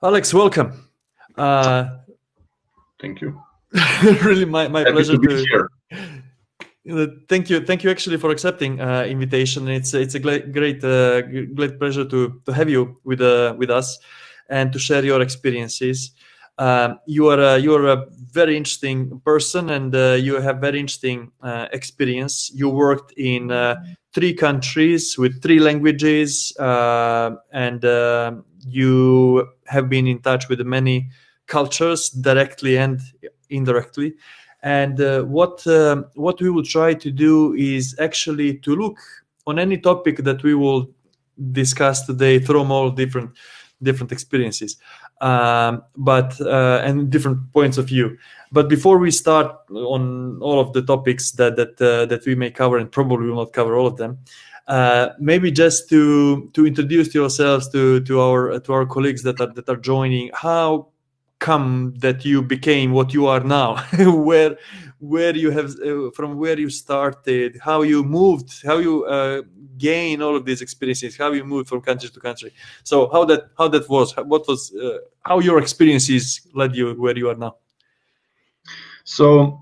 Alex, welcome. Thank you. Really, my Happy pleasure to be here. Thank you actually for accepting invitation. It's a great pleasure to have you with us and to share your experiences. You are a very interesting person, and you have very interesting experience. You worked in 3 countries with 3 languages, and you have been in touch with many cultures directly and indirectly. And what we will try to do is actually to look on any topic that we will discuss today from all different experiences, and different points of view. But before we start on all of the topics that we may cover, and probably will not cover all of them, maybe just to introduce yourselves to our colleagues that are joining. How come that you became what you are now? where you have from where you started, how you moved, how you gain all of these experiences, how you moved from country to country. So how that was, what was how your experiences led you where you are now? So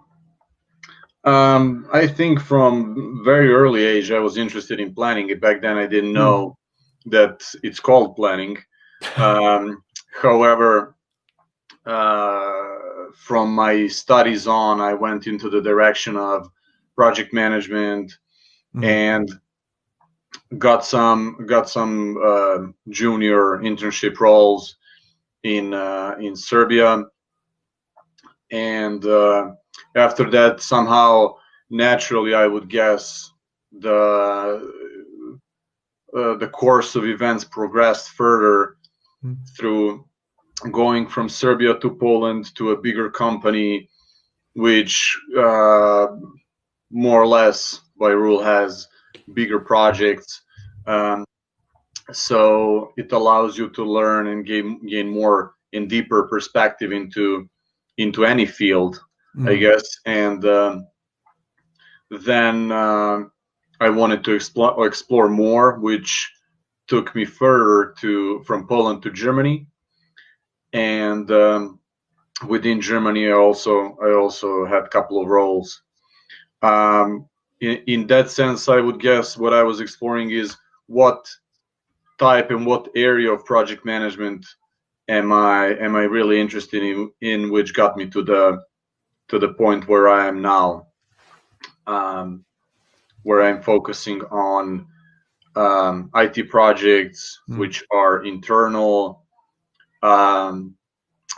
I think from very early age I was interested in planning. Back then I didn't know that it's called planning. However, from my studies on, I went into the direction of project management and got some junior internship roles in Serbia, and after that, somehow naturally, I would guess the course of events progressed further through going from Serbia to Poland to a bigger company, which more or less by rule has bigger projects. So it allows you to learn and gain more and deeper perspective into any field, I guess. And then I wanted to explore more, which took me further from Poland to Germany. And within Germany, I also had a couple of roles. In that sense, I would guess what I was exploring is what type and what area of project management am I really interested in, which got me to the point where I am now, where I'm focusing on IT projects which are internal,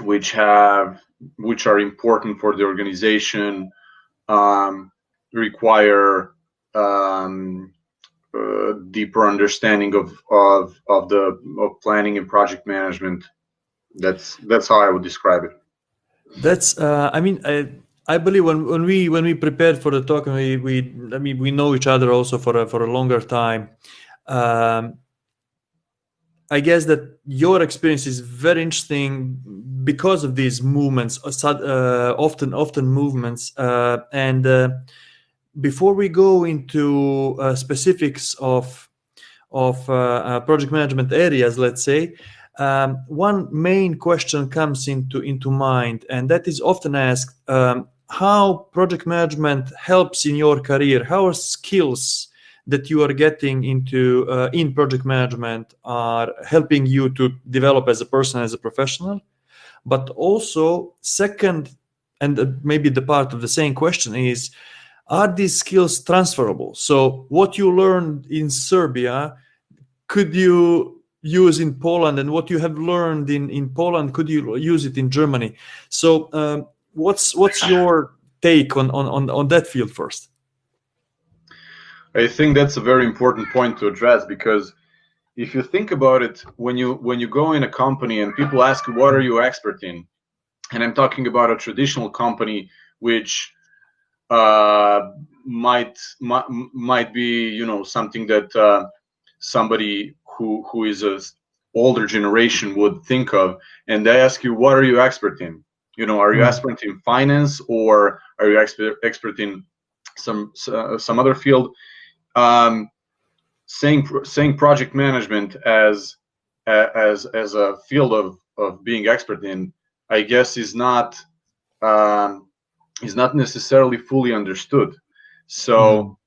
which are important for the organization, require deeper understanding of planning and project management. That's how I would describe it. That's I believe when we prepared for the talk, and we know each other also for a longer time. I guess that your experience is very interesting because of these movements, often movements. And before we go into specifics of project management areas, let's say, one main question comes into mind, and that is often asked: how project management helps in your career? How are skills that you are getting into in project management are helping you to develop as a person, as a professional? But also, second, and maybe the part of the same question is, are these skills transferable? So what you learned in Serbia, could you use in Poland, and what you have learned in Poland, could you use it in Germany? So what's your take on that field first? I think that's a very important point to address, because if you think about it, when you go in a company and people ask you, what are you expert in? And I'm talking about a traditional company, which might be something that somebody who is a older generation would think of, and they ask you, what are you expert in? Are you expert in finance, or are you expert in some other field? Saying project management as a field being expert in, I guess, is not necessarily fully understood. So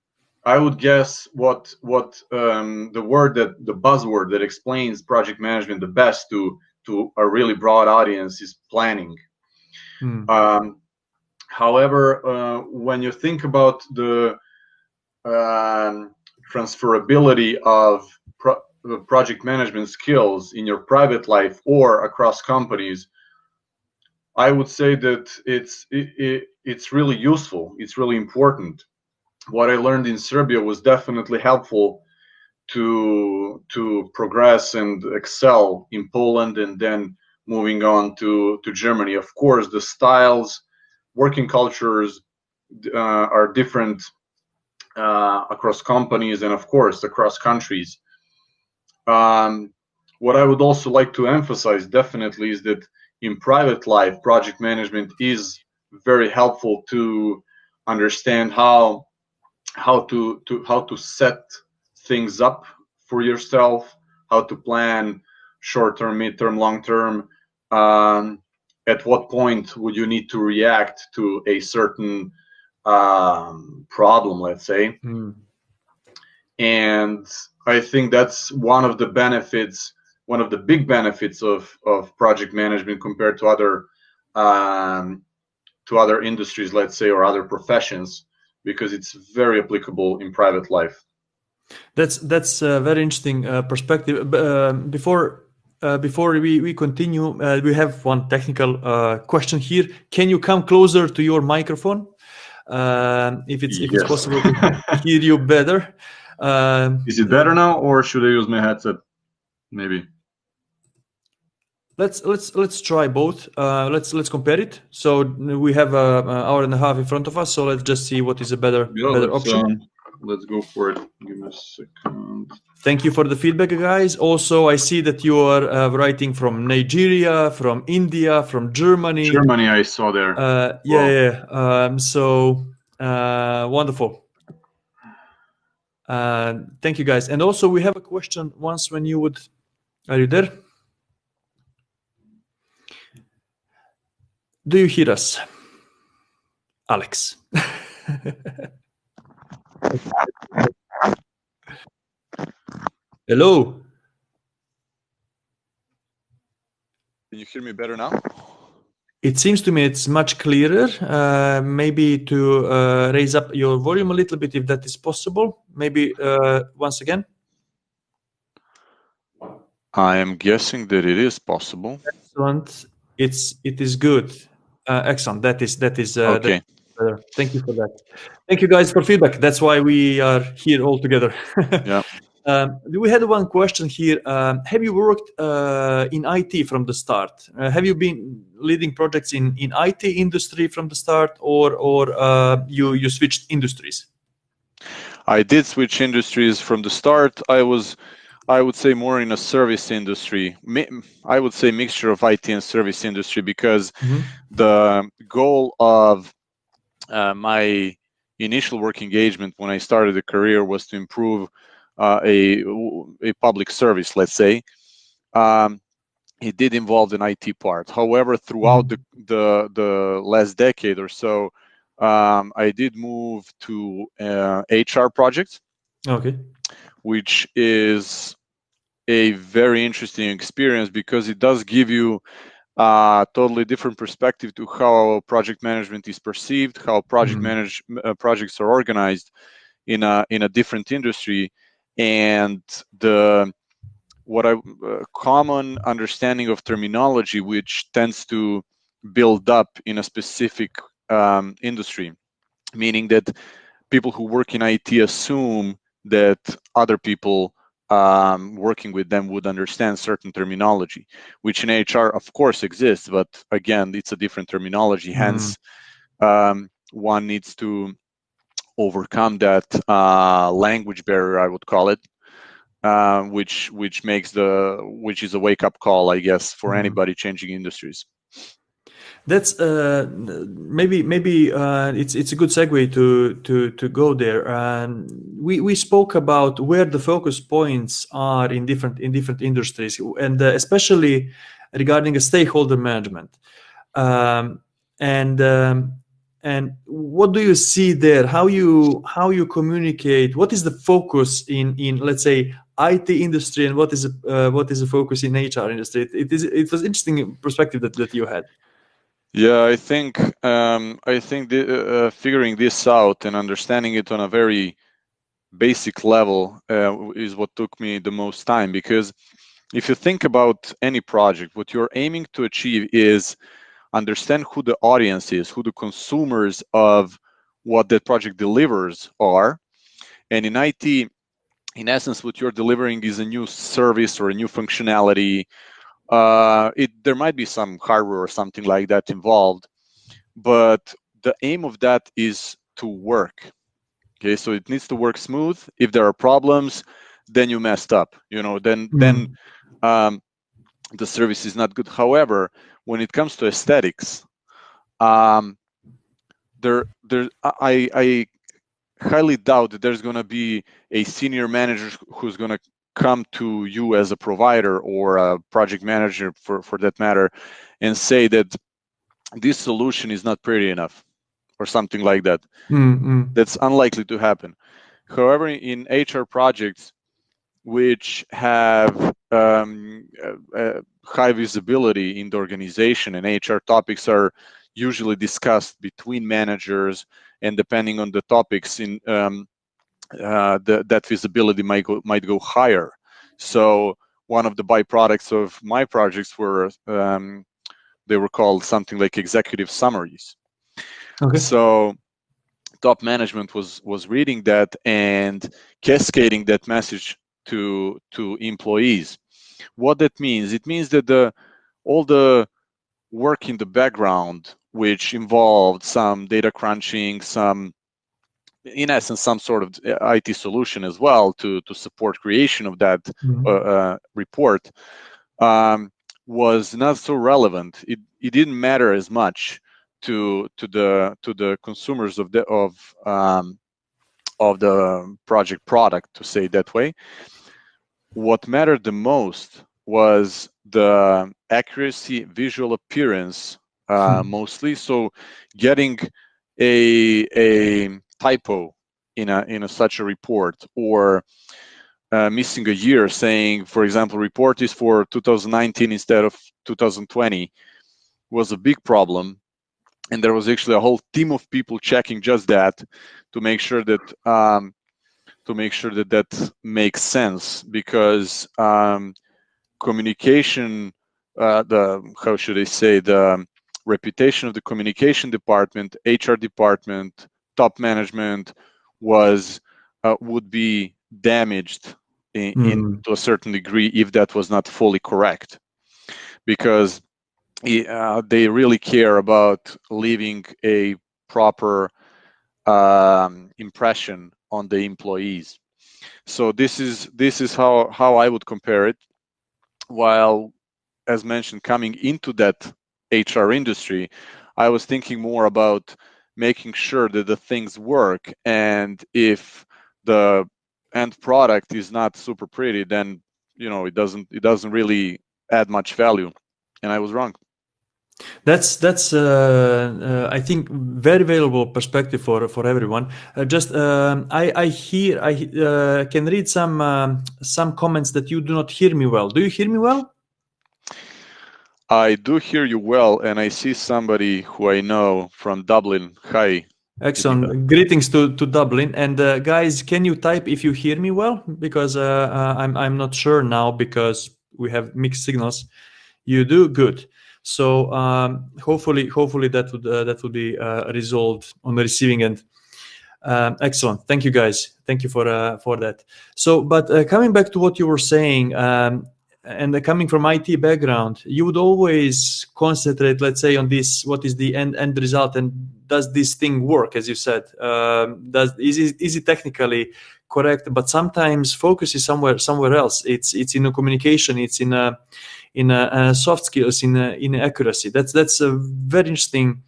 I would guess what the buzzword that explains project management the best to a really broad audience is planning. However, when you think about the transferability of project management skills in your private life or across companies, I would say that it's really useful. It's really important. What I learned in Serbia was definitely helpful to progress and excel in Poland, and then moving on to Germany. Of course, the styles, working cultures are different across companies and, of course, across countries. What I would also like to emphasize definitely is that in private life, project management is very helpful to understand how to set things up for yourself, how to plan short-term, mid-term, long-term. At what point would you need to react to a certain problem, let's say. And I think that's one of the benefits, one of the big benefits of project management compared to other industries, let's say, or other professions, because it's very applicable in private life. That's a very interesting perspective. Before we continue, we have one technical question here. Can you come closer to your microphone? If it's possible to hear you better. Is it better now, or should I use my headset? Maybe. Let's try both. Let's compare it. So we have an hour and a half in front of us. So let's just see what is a better option. Let's go for it. Give me a second. Thank you for the feedback, guys. Also, I see that you are writing from Nigeria, from India, from Germany. Germany, I saw there. So wonderful. Thank you, guys. And also, we have a question. Once, when you would, are you there? Do you hear us, Alex? Hello. Can you hear me better now? It seems to me it's much clearer. Maybe to raise up your volume a little bit, if that is possible. Maybe once again. I am guessing that it is possible. Excellent. It is good. Excellent. That is okay. Thank you for that. Thank you, guys, for feedback. That's why we are here all together. Yeah. We had one question here. Have you worked in IT from the start? Have you been leading projects in IT industry from the start, or you switched industries? I did switch industries from the start. I would say more in a service industry. I would say mixture of IT and service industry, because the goal of my initial work engagement when I started the career was to improve a public service, let's say. It did involve an IT part. However, throughout the last decade or so, I did move to HR projects. Okay. Which is a very interesting experience, because it does give you a totally different perspective to how project management is perceived, how projects are organized in a different industry, and common understanding of terminology which tends to build up in a specific industry, meaning that people who work in IT assume that other people working with them would understand certain terminology, which in HR, of course, exists, but again, it's a different terminology. Hence, one needs to overcome that language barrier, I would call it, which is a wake-up call, I guess, for anybody changing industries. That's maybe it's a good segue to go there. We spoke about where the focus points are in different industries, and especially regarding a stakeholder management. Um, and what do you see there? How you communicate? What is the focus in let's say IT industry, and what is the focus in HR industry? It was interesting perspective that you had. Yeah, I think figuring this out and understanding it on a very basic level is what took me the most time, because if you think about any project, what you're aiming to achieve is understand who the audience is, who the consumers of what that project delivers are. And in IT, in essence, what you're delivering is a new service or a new functionality. There might be some hardware or something like that involved, but the aim of that is to work. Okay, so it needs to work smooth. If there are problems, then you messed up. Then the service is not good. However, when it comes to aesthetics, um, I highly doubt that there's going to be a senior manager who's going to come to you as a provider or a project manager for that matter and say that this solution is not pretty enough or something like that. That's unlikely to happen. However, in HR projects which have high visibility in the organization, and HR topics are usually discussed between managers, and depending on the topics, in that visibility might go higher. So one of the byproducts of my projects were they were called something like executive summaries. Okay. So top management was reading that and cascading that message to employees. What that means? It means that all the work in the background, which involved some data crunching, in essence, some sort of IT solution as well to support creation of that report, was not so relevant. It didn't matter as much to the consumers of the project product, to say it that way. What mattered the most was the accuracy, visual appearance, mostly. So getting a typo in such a report, or missing a year, saying, for example, report is for 2019 instead of 2020, was a big problem. And there was actually a whole team of people checking just that to make sure that that makes sense, because communication, how should I say, the reputation of the communication department, HR department, top management would be damaged to a certain degree if that was not fully correct, because they really care about leaving a proper impression on the employees. So this is how I would compare it. While, as mentioned, coming into that HR industry, I was thinking more about making sure that the things work, and if the end product is not super pretty, then it doesn't really add much value, and I was wrong. That's I think very valuable perspective for everyone. I can read some comments that you do not hear me well. Do you hear me well? I do hear you well, and I see somebody who I know from Dublin. Hi. Excellent. Greetings to Dublin. And guys, can you type if you hear me well? Because I'm not sure now, because we have mixed signals. You do? Good. So hopefully that would be resolved on the receiving end. Excellent. Thank you, guys. Thank you for that. So, but coming back to what you were saying, and coming from IT background, you would always concentrate, let's say, on this: what is the end result, and does this thing work, as you said? Is it technically correct? But sometimes focus is somewhere else. It's in a communication. It's in soft skills, in accuracy. That's a very interesting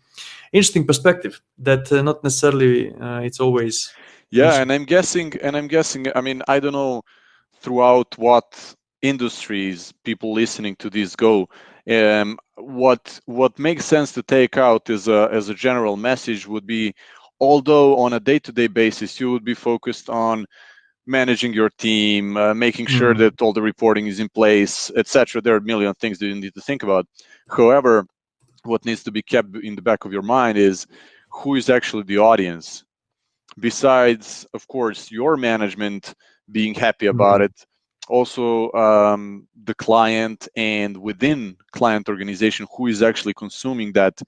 perspective that not necessarily it's always. Yeah, and I'm guessing. I mean, I don't know throughout what industries people listening to this go. What makes sense to take out as a general message would be, although on a day-to-day basis you would be focused on managing your team, making sure that all the reporting is in place, etc. There are a million things that you need to think about. However, what needs to be kept in the back of your mind is who is actually the audience. Besides, of course, your management being happy about it, also the client, and within client organization, who is actually consuming that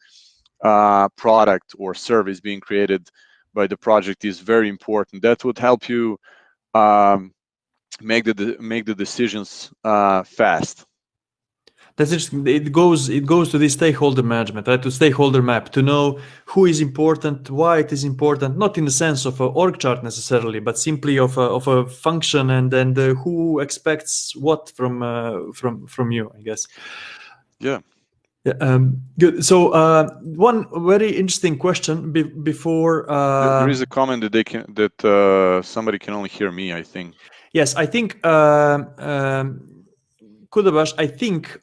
product or service being created by the project is very important. That would help you make the decisions fast. That's interesting. It goes to the stakeholder management, right? To stakeholder map, to know who is important, why it is important, not in the sense of an org chart necessarily, but simply of a function, and who expects what from you, I guess. Yeah. Yeah. Good. So one very interesting question before. There is a comment that somebody can only hear me, I think. Yes, I think. Kudabash, I think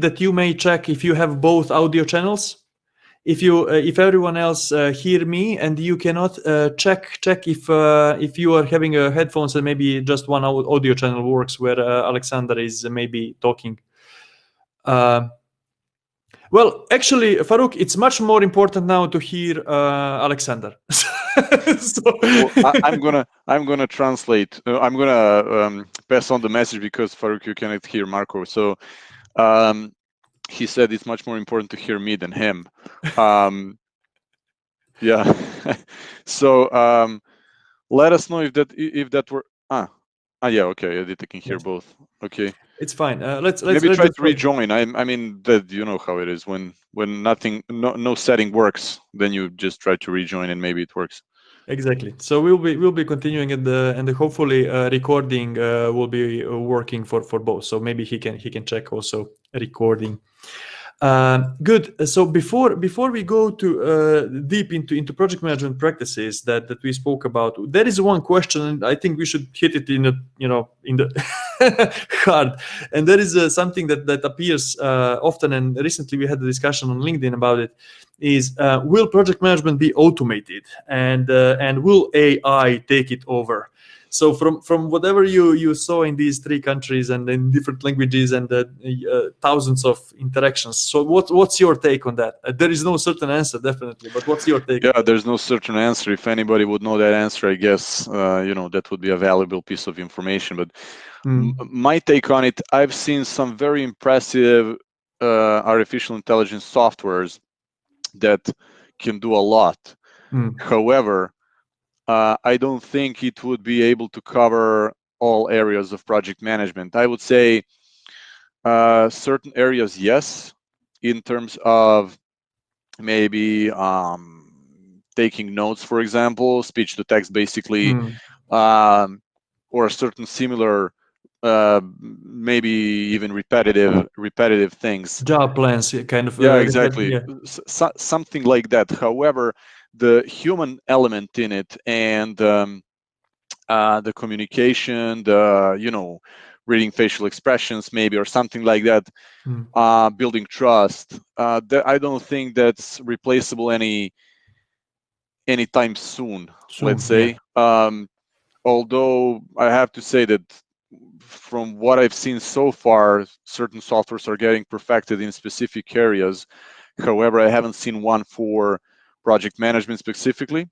that you may check if you have both audio channels. If everyone else hear me and you cannot, check if you are having headphones and maybe just one audio channel works where Aleksandar is maybe talking. Well, actually, Farouk, it's much more important now to hear Aleksandar. Well, I'm gonna translate. I'm gonna pass on the message because Farouk, you cannot hear Marco. So he said it's much more important to hear me than him. Yeah. So let us know if that were yeah, okay, I can hear both. Okay. It's fine. Let's maybe try to rejoin. I mean that you know how it is when no setting works, then you just try to rejoin and maybe it works. Exactly. So we'll be continuing and hopefully recording will be working for both. So maybe he can check also recording. Good. So before we go to deep into project management practices that we spoke about, there is one question, and I think we should hit it in the hard. And there is something that appears often, and recently we had a discussion on LinkedIn about it. Is will project management be automated, and will AI take it over? So from whatever you saw in these 3 countries and in different languages and thousands of interactions, so what's your take on that? There is no certain answer, definitely, but what's your take? Yeah, there's no certain answer. If anybody would know that answer, I guess that would be a valuable piece of information. But my take on it, I've seen some very impressive artificial intelligence softwares that can do a lot. However, I don't think it would be able to cover all areas of project management. I would say certain areas, yes, in terms of maybe taking notes, for example, speech to text, basically, or a certain similar, maybe even repetitive things. Job plans, kind of. Yeah, exactly. Something like that. However, the human element in it and the communication, reading facial expressions, maybe, or something like that, building trust. I don't think that's replaceable anytime soon. Let's say. Yeah. Although I have to say that from what I've seen so far, certain softwares are getting perfected in specific areas. However, I haven't seen one for project management specifically.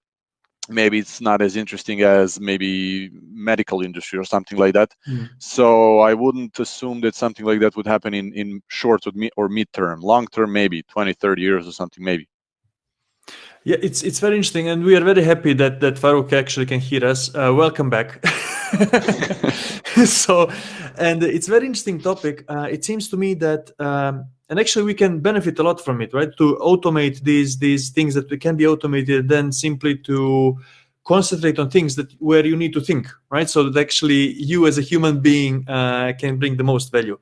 Maybe it's not as interesting as maybe medical industry or something like that. So I wouldn't assume that something like that would happen in short or mid-term. Long-term, maybe 20, 30 years or something, maybe. Yeah, it's very interesting, and we are very happy that Farouk actually can hear us. Welcome back. So, and it's a very interesting topic. It seems to me that, and actually we can benefit a lot from it, right? To automate these things that can be automated, then simply to concentrate on things where you need to think, right? So that actually you as a human being can bring the most value.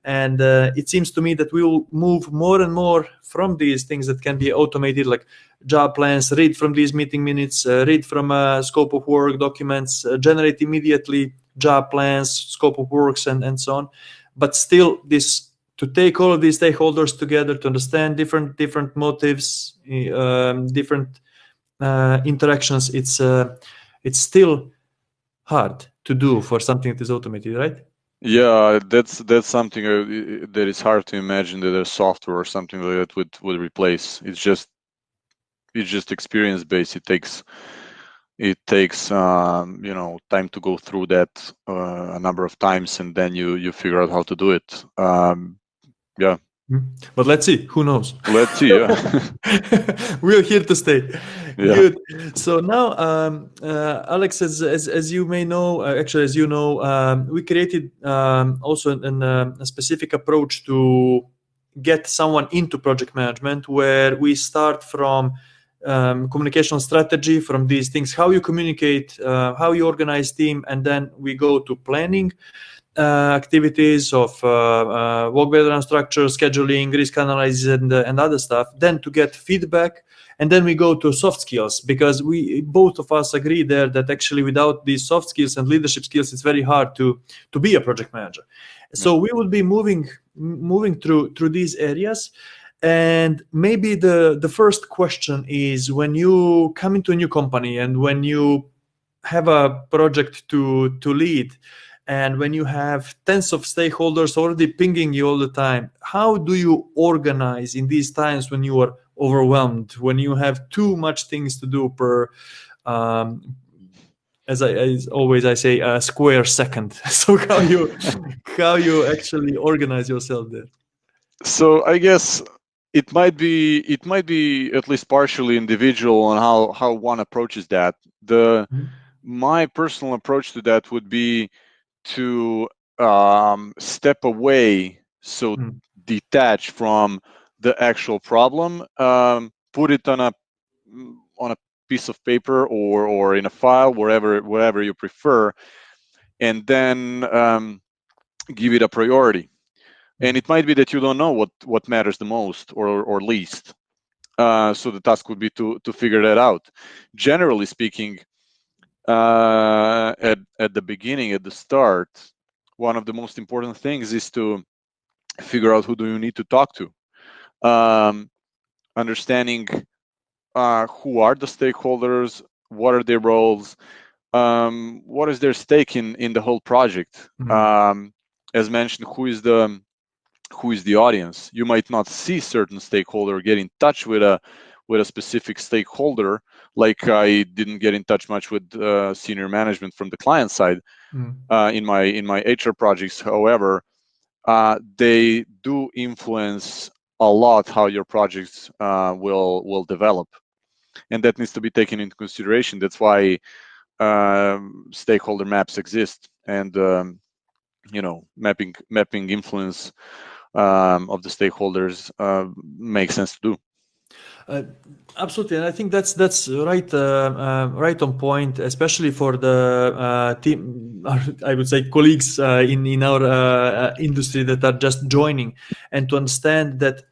And it seems to me that we will move more and more from these things that can be automated, like job plans, read from these meeting minutes, read from scope of work documents, generate immediately job plans, scope of works, and so on. But still, this to take all of these stakeholders together to understand different motives, different interactions. It's still hard to do for something that is automated, right? Yeah, that's something that is hard to imagine that a software or something like that would replace. It's just experience based. It takes time to go through that a number of times, and then you figure out how to do it. Yeah. But let's see. Who knows? Let's see. Yeah. We're here to stay. Yeah. Good. So now, Alex, as you may know, actually, as you know, we created also a specific approach to get someone into project management, where we start from communication strategy, from these things, how you communicate, how you organize team, and then we go to planning activities of work veteran structure, scheduling, risk analysis, and other stuff, then to get feedback. And then we go to soft skills, because we both of us agree there that actually without these soft skills and leadership skills, it's very hard to be a project manager. So we would be moving through these areas. And maybe the first question is, when you come into a new company and when you have a project to lead, and when you have tens of stakeholders already pinging you all the time, how do you organize in these times when you are overwhelmed, when you have too much things to do per, as always I say, a square second? So how you actually organize yourself there? So I guess it might be at least partially individual on how one approaches that. My personal approach to that would be to step away, so detach from the actual problem, put it on a piece of paper or in a file, wherever you prefer, and then give it a priority. And it might be that you don't know what matters the most or least. So the task would be to figure that out. Generally speaking, at the beginning, at the start, one of the most important things is to figure out who do you need to talk to. Understanding who are the stakeholders, what are their roles, what is their stake in the whole project. As mentioned, who is the audience. You might not see certain stakeholder, get in touch with a specific stakeholder, like I didn't get in touch much with senior management from the client side in my HR projects. However, they do influence a lot how your projects will develop, and that needs to be taken into consideration. That's why stakeholder maps exist, and mapping influence of the stakeholders makes sense to do. Absolutely, and I think that's right on point, especially for the team. I would say colleagues in our industry that are just joining, and to understand that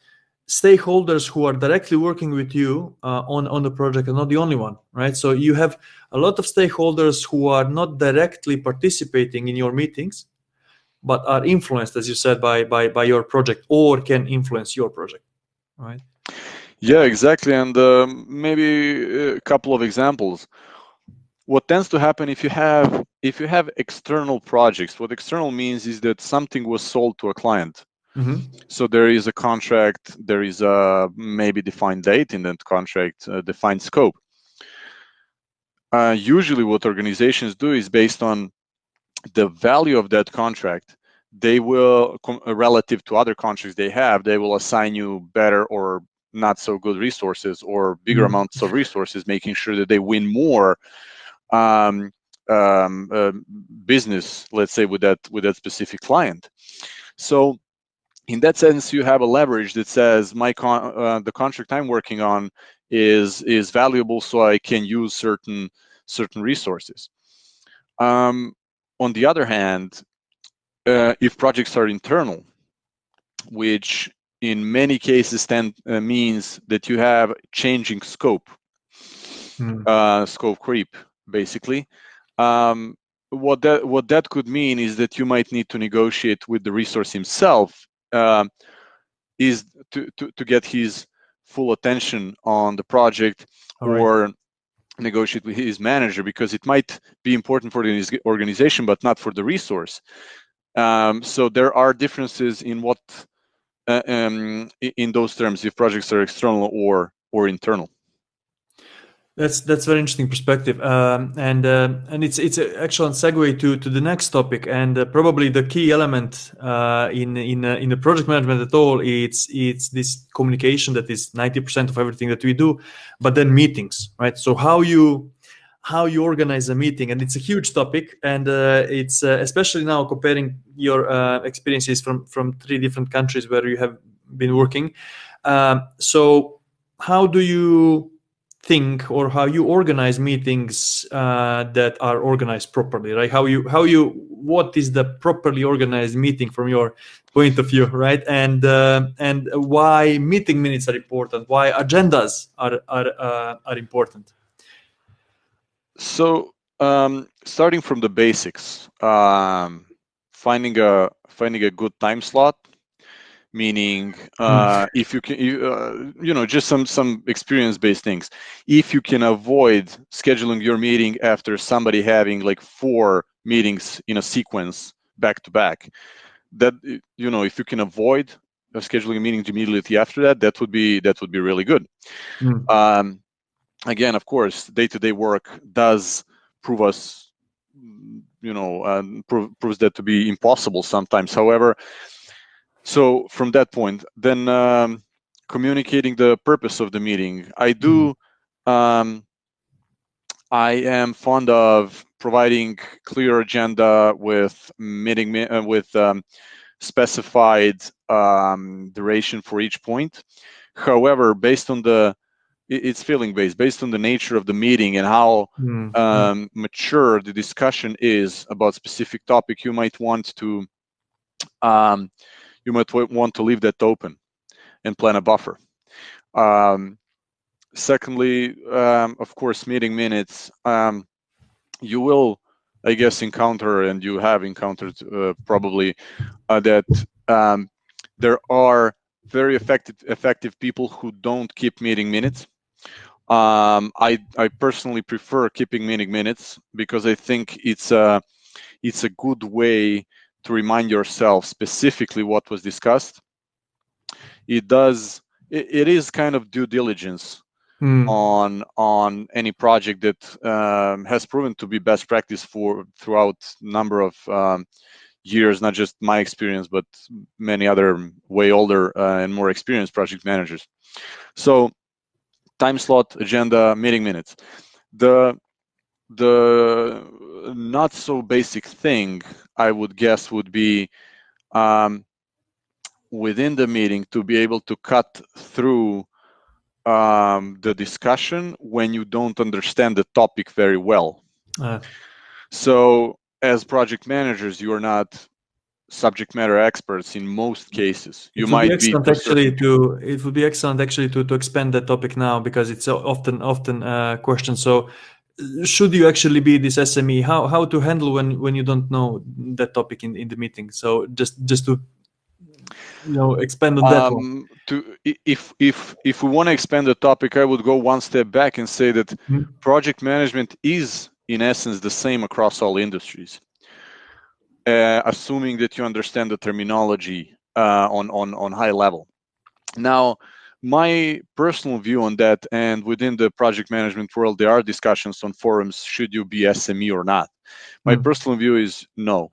stakeholders who are directly working with you on the project are not the only one, right? So you have a lot of stakeholders who are not directly participating in your meetings, but are influenced, as you said, by your project, or can influence your project, right? Yeah, exactly. And maybe a couple of examples. What tends to happen if you have external projects, what external means is that something was sold to a client. So there is a contract, there is a maybe defined date in that contract, defined scope. Usually what organizations do is, based on the value of that contract, they will, relative to other contracts they will assign you better or not so good resources, or bigger amounts of resources, making sure that they win more business, let's say, with that specific client. So in that sense, you have a leverage that says the contract I'm working on is valuable, so I can use certain resources. On the other hand, if projects are internal, which in many cases means that you have changing scope, scope creep, basically. What that could mean is that you might need to negotiate with the resource himself is to get his full attention on the project, or negotiate with his manager, because it might be important for the organization but not for the resource. So there are differences in what in those terms, if projects are external or internal. That's very interesting perspective, and it's an excellent segue to the next topic, and probably the key element in the project management at all. It's this communication that is 90% of everything that we do, but then meetings, right? So how you organize a meeting, and it's a huge topic, and it's especially now comparing your experiences from 3 different countries where you have been working. So how do you think, or how you organize meetings that are organized properly, right? What is the properly organized meeting from your point of view, right? And why meeting minutes are important, why agendas are important. So starting from the basics, finding a good time slot, meaning if you can, just some experience-based things. If you can avoid scheduling your meeting after somebody having like 4 meetings in a sequence back to back, that if you can avoid scheduling a meeting immediately after that, that would be really good. Again, of course, day-to-day work does prove us, proves that to be impossible sometimes. However, so from that point, then communicating the purpose of the meeting. I am fond of providing clear agenda with specified duration for each point. However, based on it's feeling based, based on the nature of the meeting and how mature the discussion is about specific topic, you might want to leave that open and plan a buffer. Secondly, of course, meeting minutes. You will, I guess, encounter, and you have encountered probably that there are very effective people who don't keep meeting minutes. I personally prefer keeping meeting minutes because I think it's a good way to remind yourself specifically what was discussed. It is kind of due diligence on any project that has proven to be best practice throughout number of years, not just my experience, but many other way older and more experienced project managers. So time slot, agenda, meeting minutes. The not so basic thing, I would guess, would be within the meeting to be able to cut through the discussion when you don't understand the topic very well. So as project managers, you are not subject matter experts in most cases. You might be. It would be excellent actually to expand that topic now, because it's often questioned. So should you actually be this SME? How to handle when you don't know that topic in the meeting? So just to expand on that one. If we want to expand the topic, I would go one step back and say that project management is in essence the same across all industries, assuming that you understand the terminology on high level. Now, my personal view on that, and within the project management world, there are discussions on forums, should you be SME or not? My personal view is no.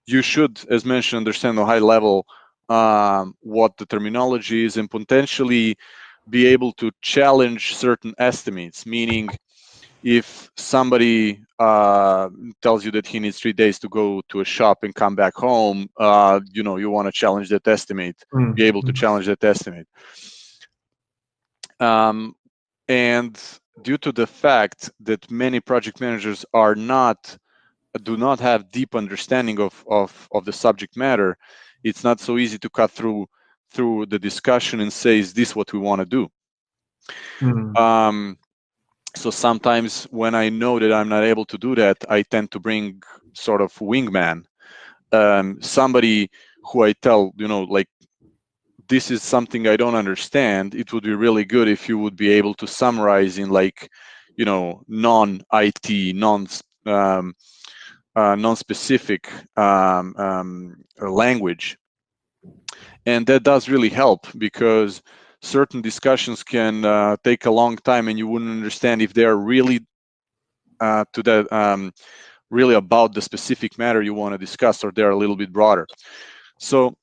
You should, as mentioned, understand on high level what the terminology is and potentially be able to challenge certain estimates, meaning if somebody tells you that he needs 3 days to go to a shop and come back home, you want to challenge that estimate, be able to challenge that estimate. And due to the fact that many project managers do not have deep understanding of the subject matter, it's not so easy to cut through the discussion and say, is this what we want to do? So sometimes when I know that I'm not able to do that, I tend to bring sort of wingman, somebody who I tell, like this is something I don't understand, it would be really good if you would be able to summarize in, like, non-IT, non-specific language. And that does really help, because certain discussions can take a long time, and you wouldn't understand if they're really really about the specific matter you want to discuss, or they're a little bit broader. So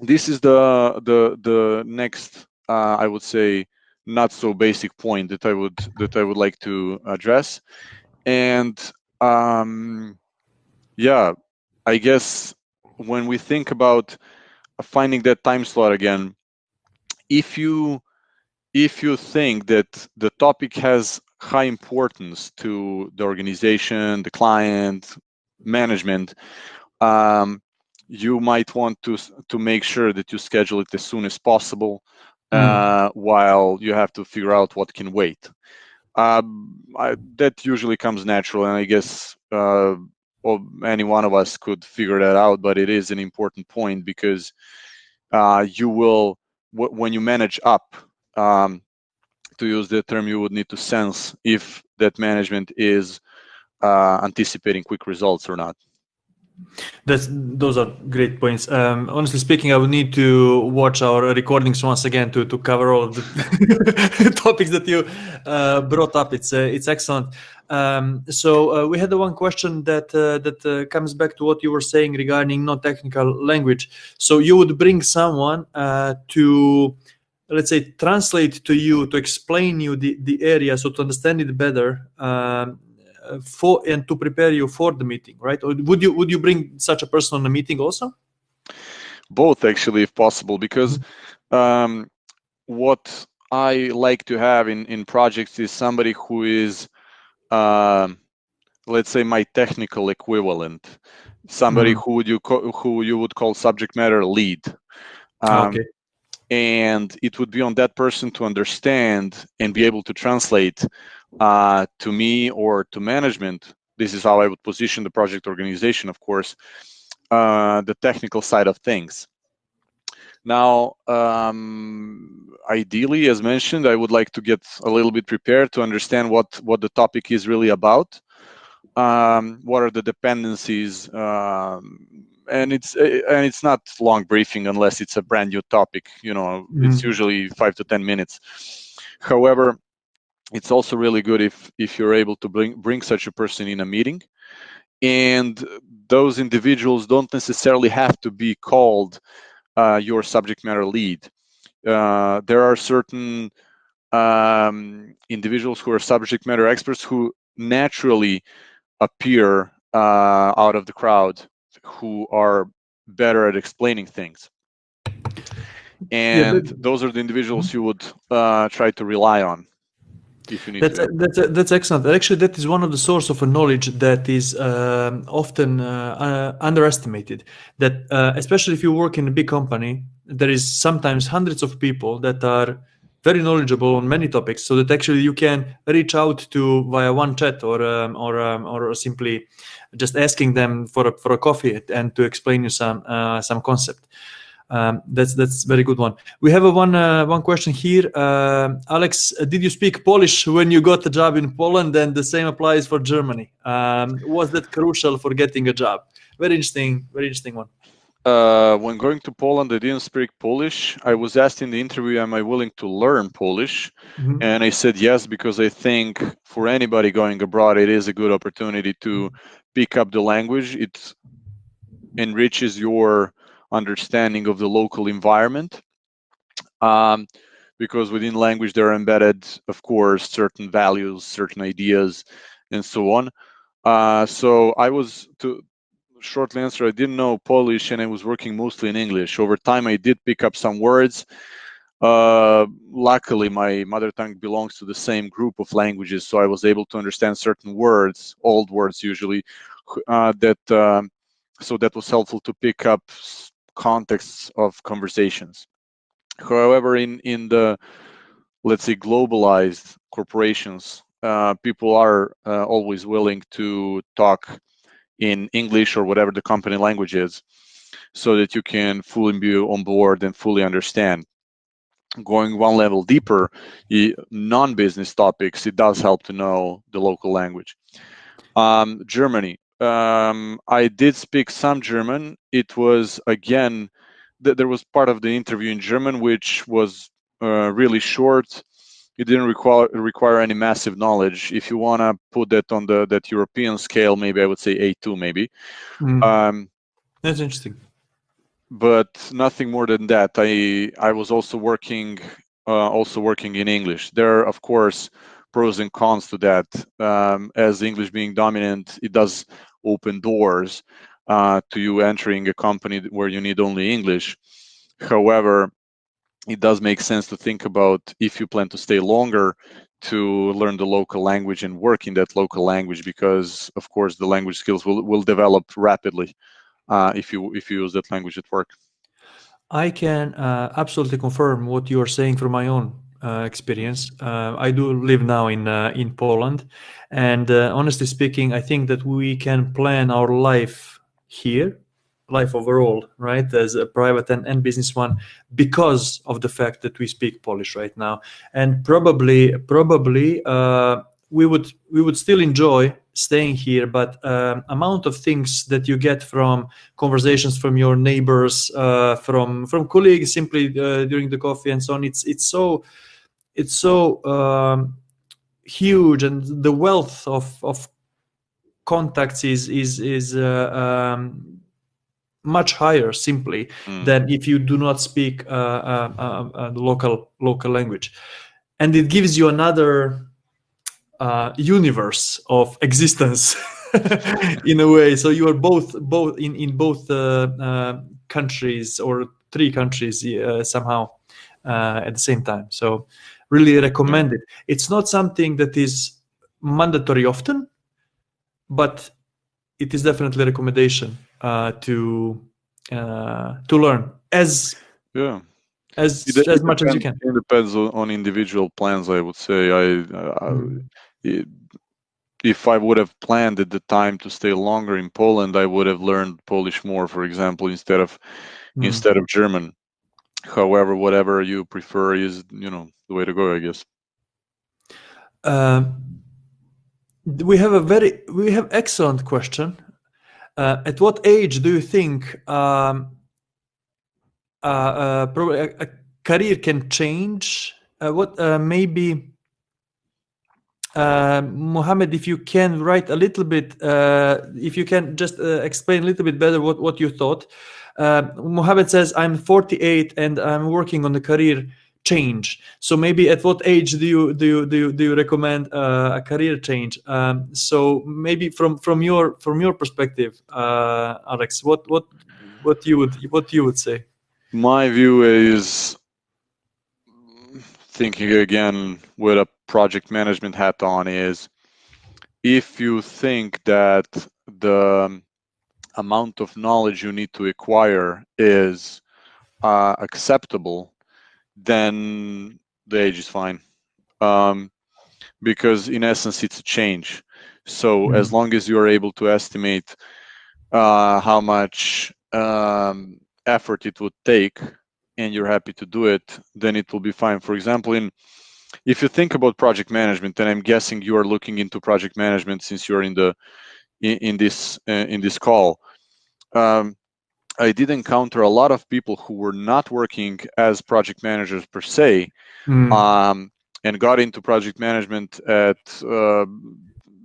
this is the next, I would say, not so basic point that I would like to address. And yeah, I guess when we think about finding that time slot again, if you think that the topic has high importance to the organization, the client, management, you might want to make sure that you schedule it as soon as possible, while you have to figure out what can wait. That usually comes natural, and I guess any one of us could figure that out, but it is an important point, because you will, when you manage up, to use the term, you would need to sense if that management is anticipating quick results or not. Those are great points. Honestly speaking, I would need to watch our recordings once again to cover all of the topics that you brought up. It's excellent. So we had the one question that comes back to what you were saying regarding non-technical language. So you would bring someone to, let's say, translate to you, to explain you the area, so to understand it better, and to prepare you for the meeting, right? Or would you bring such a person on a meeting also? Both, actually, if possible, because what I like to have in projects is somebody who is, let's say, my technical equivalent, somebody who you would call subject matter lead. Okay. And it would be on that person to understand and be able to translate to me or to management. This is how I would position the project organization, of course, the technical side of things. Now, ideally, as mentioned, I would like to get a little bit prepared to understand what the topic is really about. What are the dependencies? And it's not long briefing unless it's a brand new topic. It's usually 5 to 10 minutes. However, it's also really good if you're able to bring such a person in a meeting, and those individuals don't necessarily have to be called your subject matter lead. There are certain individuals who are subject matter experts who naturally appear out of the crowd, who are better at explaining things. And those are the individuals you would try to rely on if you need to. That's excellent. Actually, that is one of the source of a knowledge that is often underestimated. That especially if you work in a big company, there is sometimes hundreds of people that are very knowledgeable on many topics, so that actually you can reach out to via one chat or simply just asking them for a coffee and to explain you some concept. That's very good one. We have one question here. Alex, did you speak Polish when you got a job in Poland? And the same applies for Germany. Was that crucial for getting a job? Very interesting one. When going to Poland, I didn't speak Polish. I was asked in the interview, am I willing to learn Polish? And I said yes, because I think for anybody going abroad, it is a good opportunity to pick up the language. It enriches your understanding of the local environment, because within language there are embedded, of course, certain values, certain ideas, and so on. So I was, to shortly answer, I didn't know Polish, and I was working mostly in English. Over time, I did pick up some words. Luckily, my mother tongue belongs to the same group of languages, so I was able to understand certain words, old words usually, so that was helpful to pick up contexts of conversations. However, in the, let's say, globalized corporations, people are always willing to talk in English or whatever the company language is. so that you can fully be on board and fully understand. Going one level deeper, non-business topics, it does help to know the local language. Germany. I did speak some German. It was, again, there was part of the interview in German, which was really short. It didn't require any massive knowledge. If you want to put that on that European scale, maybe I would say A2, maybe. That's interesting. But nothing more than that. I was also working in English. There are, of course, pros and cons to that. As English being dominant, it does open doors to you entering a company where you need only English. However, it does make sense to think about, if you plan to stay longer, to learn the local language and work in that local language, because of course the language skills will develop rapidly if you use that language at work. I can absolutely confirm what you are saying from my own experience. I do live now in Poland, and honestly speaking, I think that we can plan our life here, life overall, right, as a private and business one, because of the fact that we speak Polish right now, and probably we would still enjoy staying here, but amount of things that you get from conversations from your neighbors, from colleagues, simply during the coffee and so on, it's so huge, and the wealth of contacts is much higher simply than if you do not speak local language, and it gives you another universe of existence in a way. So you are both in both countries, or three countries somehow at the same time. So really recommend it. It's not something that is mandatory often, but it is definitely a recommendation to learn as much as you can. It depends on individual plans, I would say. If I would have planned at the time to stay longer in Poland, I would have learned Polish more, for example, instead of German. However, whatever you prefer is, the way to go, I guess. We have excellent question. At what age do you think probably a career can change? Maybe Mohammed, if you can write a little bit, if you can just explain a little bit better what you thought. Mohammed says, I'm 48 and I'm working on the career change. So maybe at what age do you recommend a career change? So maybe from your perspective, Alex, what you would say? My view is, thinking again with a project management hat on, is if you think that the amount of knowledge you need to acquire is acceptable, then the age is fine. Because in essence, it's a change. So as long as you are able to estimate how much effort it would take, and you're happy to do it, then it will be fine. For example, if you think about project management, and I'm guessing you are looking into project management since you're in this call, I did encounter a lot of people who were not working as project managers per se, and got into project management at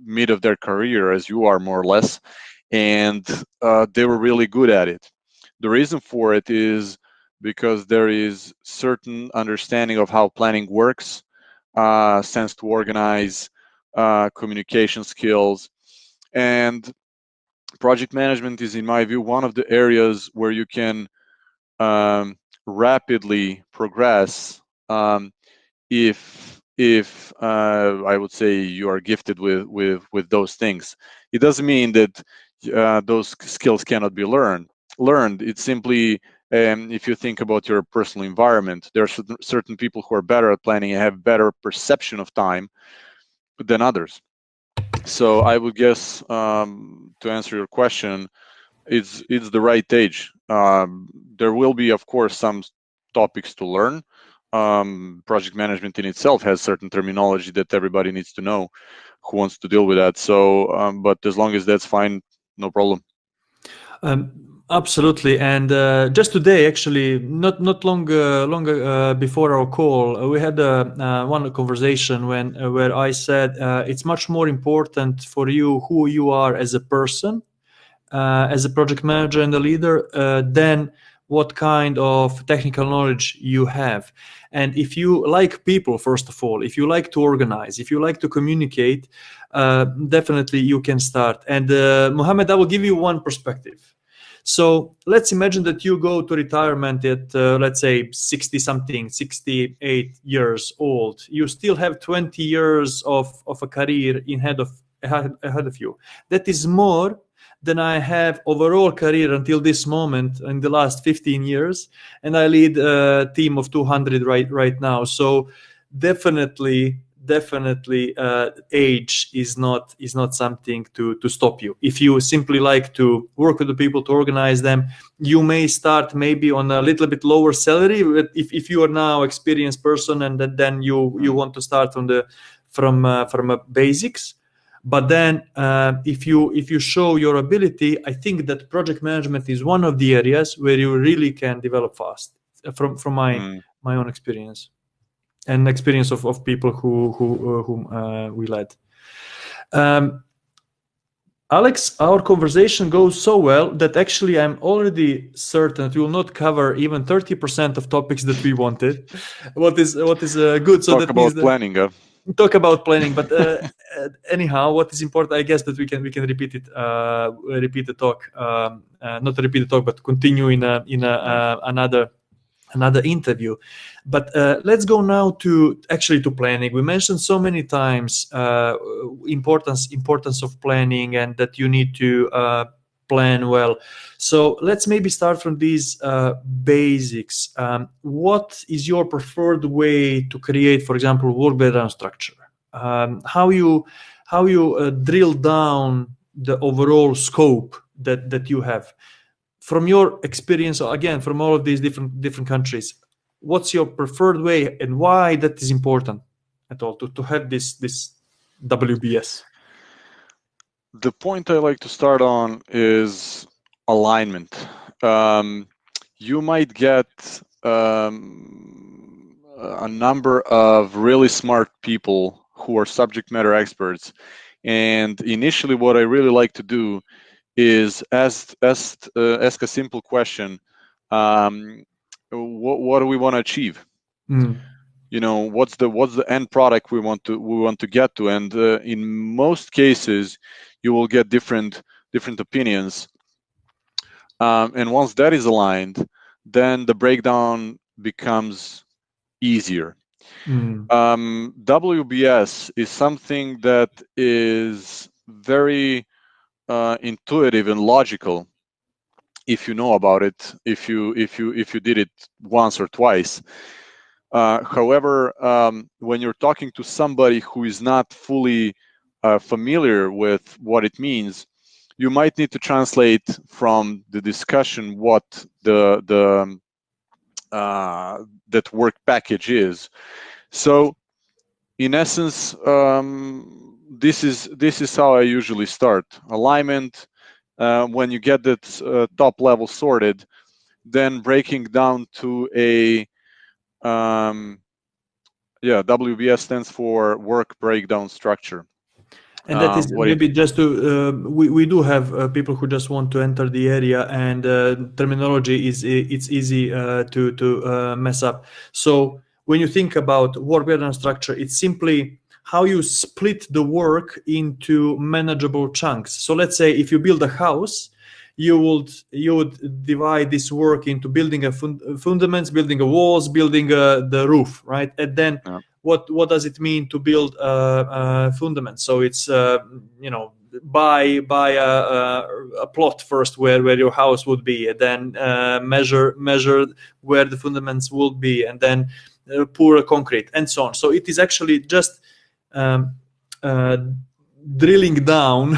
mid of their career, as you are more or less, and they were really good at it. The reason for it is because there is certain understanding of how planning works, sense to organize, communication skills, and project management is, in my view, one of the areas where you can rapidly progress if I would say you are gifted with those things. It doesn't mean that those skills cannot be learned. It's simply, if you think about your personal environment, there are certain people who are better at planning and have better perception of time than others. So I would guess, to answer your question, it's the right age. There will be, of course, some topics to learn. Project management in itself has certain terminology that everybody needs to know who wants to deal with that. So, but as long as that's fine, no problem. Absolutely, and just today, actually, not long before our call, we had one conversation where I said it's much more important for you who you are as a person, as a project manager and a leader, than what kind of technical knowledge you have. And if you like people, first of all, if you like to organize, if you like to communicate, definitely you can start. And Mohammed, I will give you one perspective. So let's imagine that you go to retirement at, let's say, 60 something, 68 years old. You still have 20 years of a career ahead of you. That is more than I have overall career until this moment in the last 15 years. And I lead a team of 200 right now. So definitely age is not something to stop you. If you simply like to work with the people, to organize them, you may start maybe on a little bit lower salary. But if you are now experienced person, and then you want to start from basics. But then if you show your ability, I think that project management is one of the areas where you really can develop fast, from my own experience and experience of people whom we led. Alex, our conversation goes so well that actually I'm already certain that we will not cover even 30% of topics that we wanted. What is good. So talk about planning. Talk about planning, but anyhow, what is important, I guess, that we can repeat it, repeat the talk, not repeat the talk, but continue in another interview. But let's go now to planning. We mentioned so many times importance of planning, and that you need to plan well. So let's maybe start from these basics. What is your preferred way to create, for example, work breakdown structure? How you drill down the overall scope that you have? From your experience, again, from all of these different countries, what's your preferred way, and why that is important at all to have this WBS? The point I like to start on is alignment. You might get a number of really smart people who are subject matter experts, and initially what I really like to do is ask a simple question. What do we want to achieve? You know, what's the end product we want to get to? And in most cases, you will get different opinions. And once that is aligned, then the breakdown becomes easier. WBS is something that is very intuitive and logical if you know about it, if you did it once or twice. However, when you're talking to somebody who is not fully familiar with what it means, you might need to translate from the discussion what that work package is. So in essence, this is how I usually start. Alignment. When you get that top level sorted, then breaking down to a WBS stands for work breakdown structure. And that is maybe just to we do have people who just want to enter the area, and terminology it's easy to mess up. So when you think about work breakdown structure, it's simply how you split the work into manageable chunks. So let's say if you build a house, you would divide this work into building a fundaments, building a walls, building the roof, right? And then what does it mean to build a fundament? So it's buy a plot first where your house would be, and then measure where the fundaments will be, and then pour a concrete, and so on. So it is actually just drilling down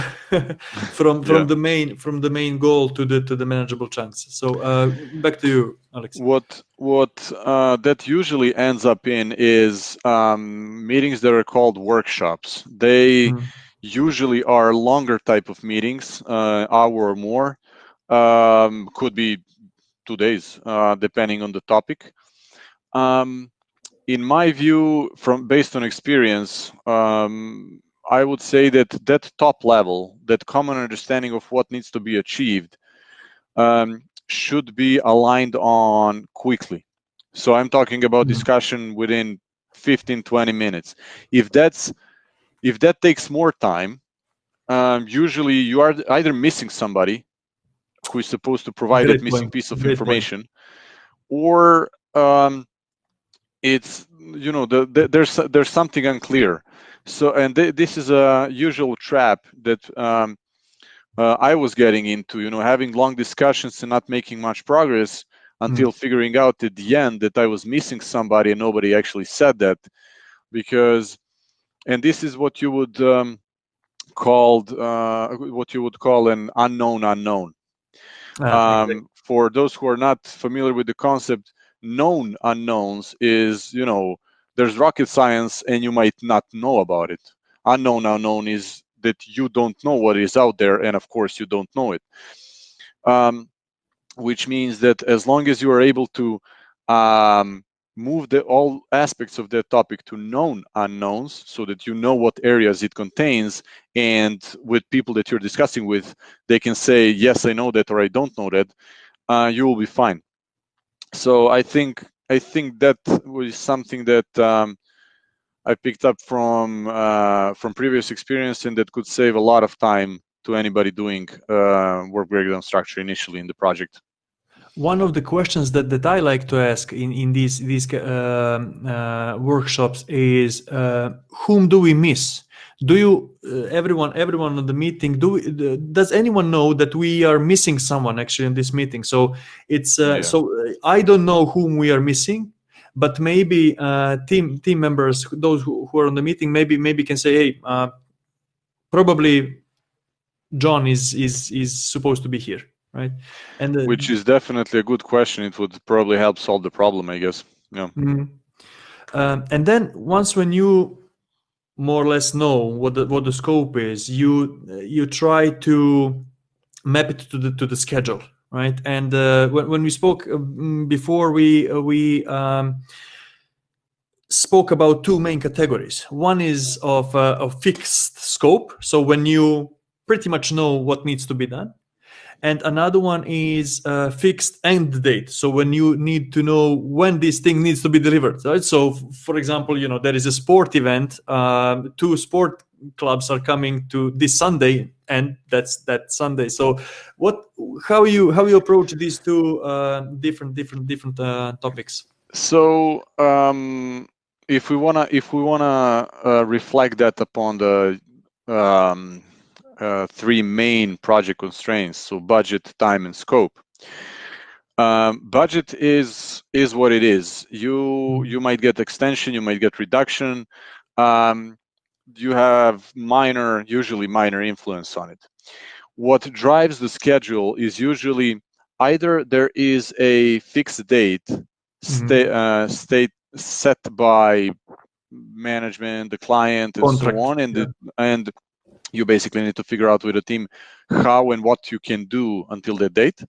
from Yeah. the main goal to the manageable chunks. So back to you, Alex. What that usually ends up in is meetings that are called workshops. They usually are longer type of meetings, hour or more. Could be 2 days, depending on the topic. In my view, from based on experience, I would say that that top level, that common understanding of what needs to be achieved, should be aligned on quickly. So I'm talking about discussion within 15, 20 minutes. If that takes more time, usually you are either missing somebody who is supposed to provide that Great missing point. piece of Great point. information, or it's there's something unclear. So and this is a usual trap that I was getting into, having long discussions and not making much progress until figuring out at the end that I was missing somebody and nobody actually said that. And this is what you would call an unknown unknown. Exactly. For those who are not familiar with the concept, known unknowns is, there's rocket science and you might not know about it. Unknown unknown is that you don't know what is out there, and of course you don't know it. Which means that as long as you are able to move all aspects of that topic to known unknowns, so that you know what areas it contains, and with people that you're discussing with, they can say, yes, I know that, or I don't know that, you will be fine. So I think that was something that I picked up from previous experience, and that could save a lot of time to anybody doing work breakdown structure initially in the project. One of the questions that I like to ask in these workshops is whom do we miss? Do you everyone on the meeting, does anyone know that we are missing someone actually in this meeting? So it's I don't know whom we are missing, but maybe team members, those who are on the meeting, maybe can say, hey, probably John is supposed to be here. Right, and which is definitely a good question. It would probably help solve the problem, I guess. Yeah. And then once when you more or less know what the scope is, you try to map it to the schedule, right? And when we spoke before, we spoke about two main categories. One is of a fixed scope, so when you pretty much know what needs to be done. And another one is fixed end date. So when you need to know when this thing needs to be delivered, right? So for example, there is a sport event. 2 sport clubs are coming to this Sunday, and that's that Sunday. So how you approach these two different topics? So if we wanna reflect that upon the 3 main project constraints, so budget, time, and scope. Budget is what it is. You might get extension, you might get reduction. You have usually minor influence on it. What drives the schedule is usually either there is a fixed date set by management, the client, and Contract, so on, and you basically need to figure out with the team how and what you can do until that date.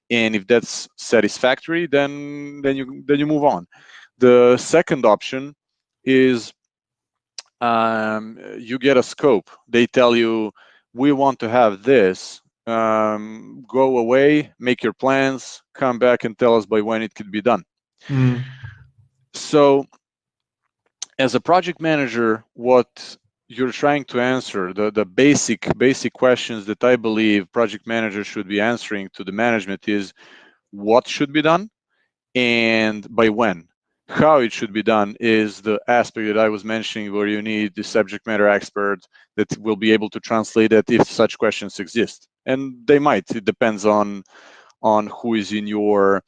And if that's satisfactory, then you move on. The second option is you get a scope. They tell you, we want to have this. Go away, make your plans, come back and tell us by when it could be done. So as a project manager, what you're trying to answer, the basic questions that I believe project managers should be answering to the management is what should be done and by when. How it should be done is the aspect that I was mentioning, where you need the subject matter expert that will be able to translate that if such questions exist. And they might. It depends on who is in your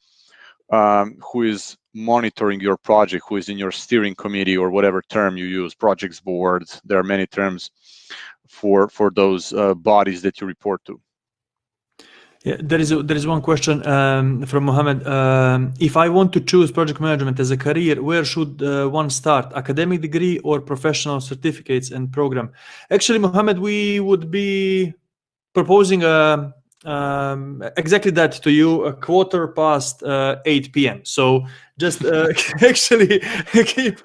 who is monitoring your project, who is in your steering committee, or whatever term you use, projects board. There are many terms. for those bodies that you report to. Yeah, there is one question from Mohammed. If I want to choose project management as a career, where should one start? Academic degree or professional certificates and program? Actually, Mohammed, we would be proposing exactly that to you a quarter past 8 p.m. So just actually keep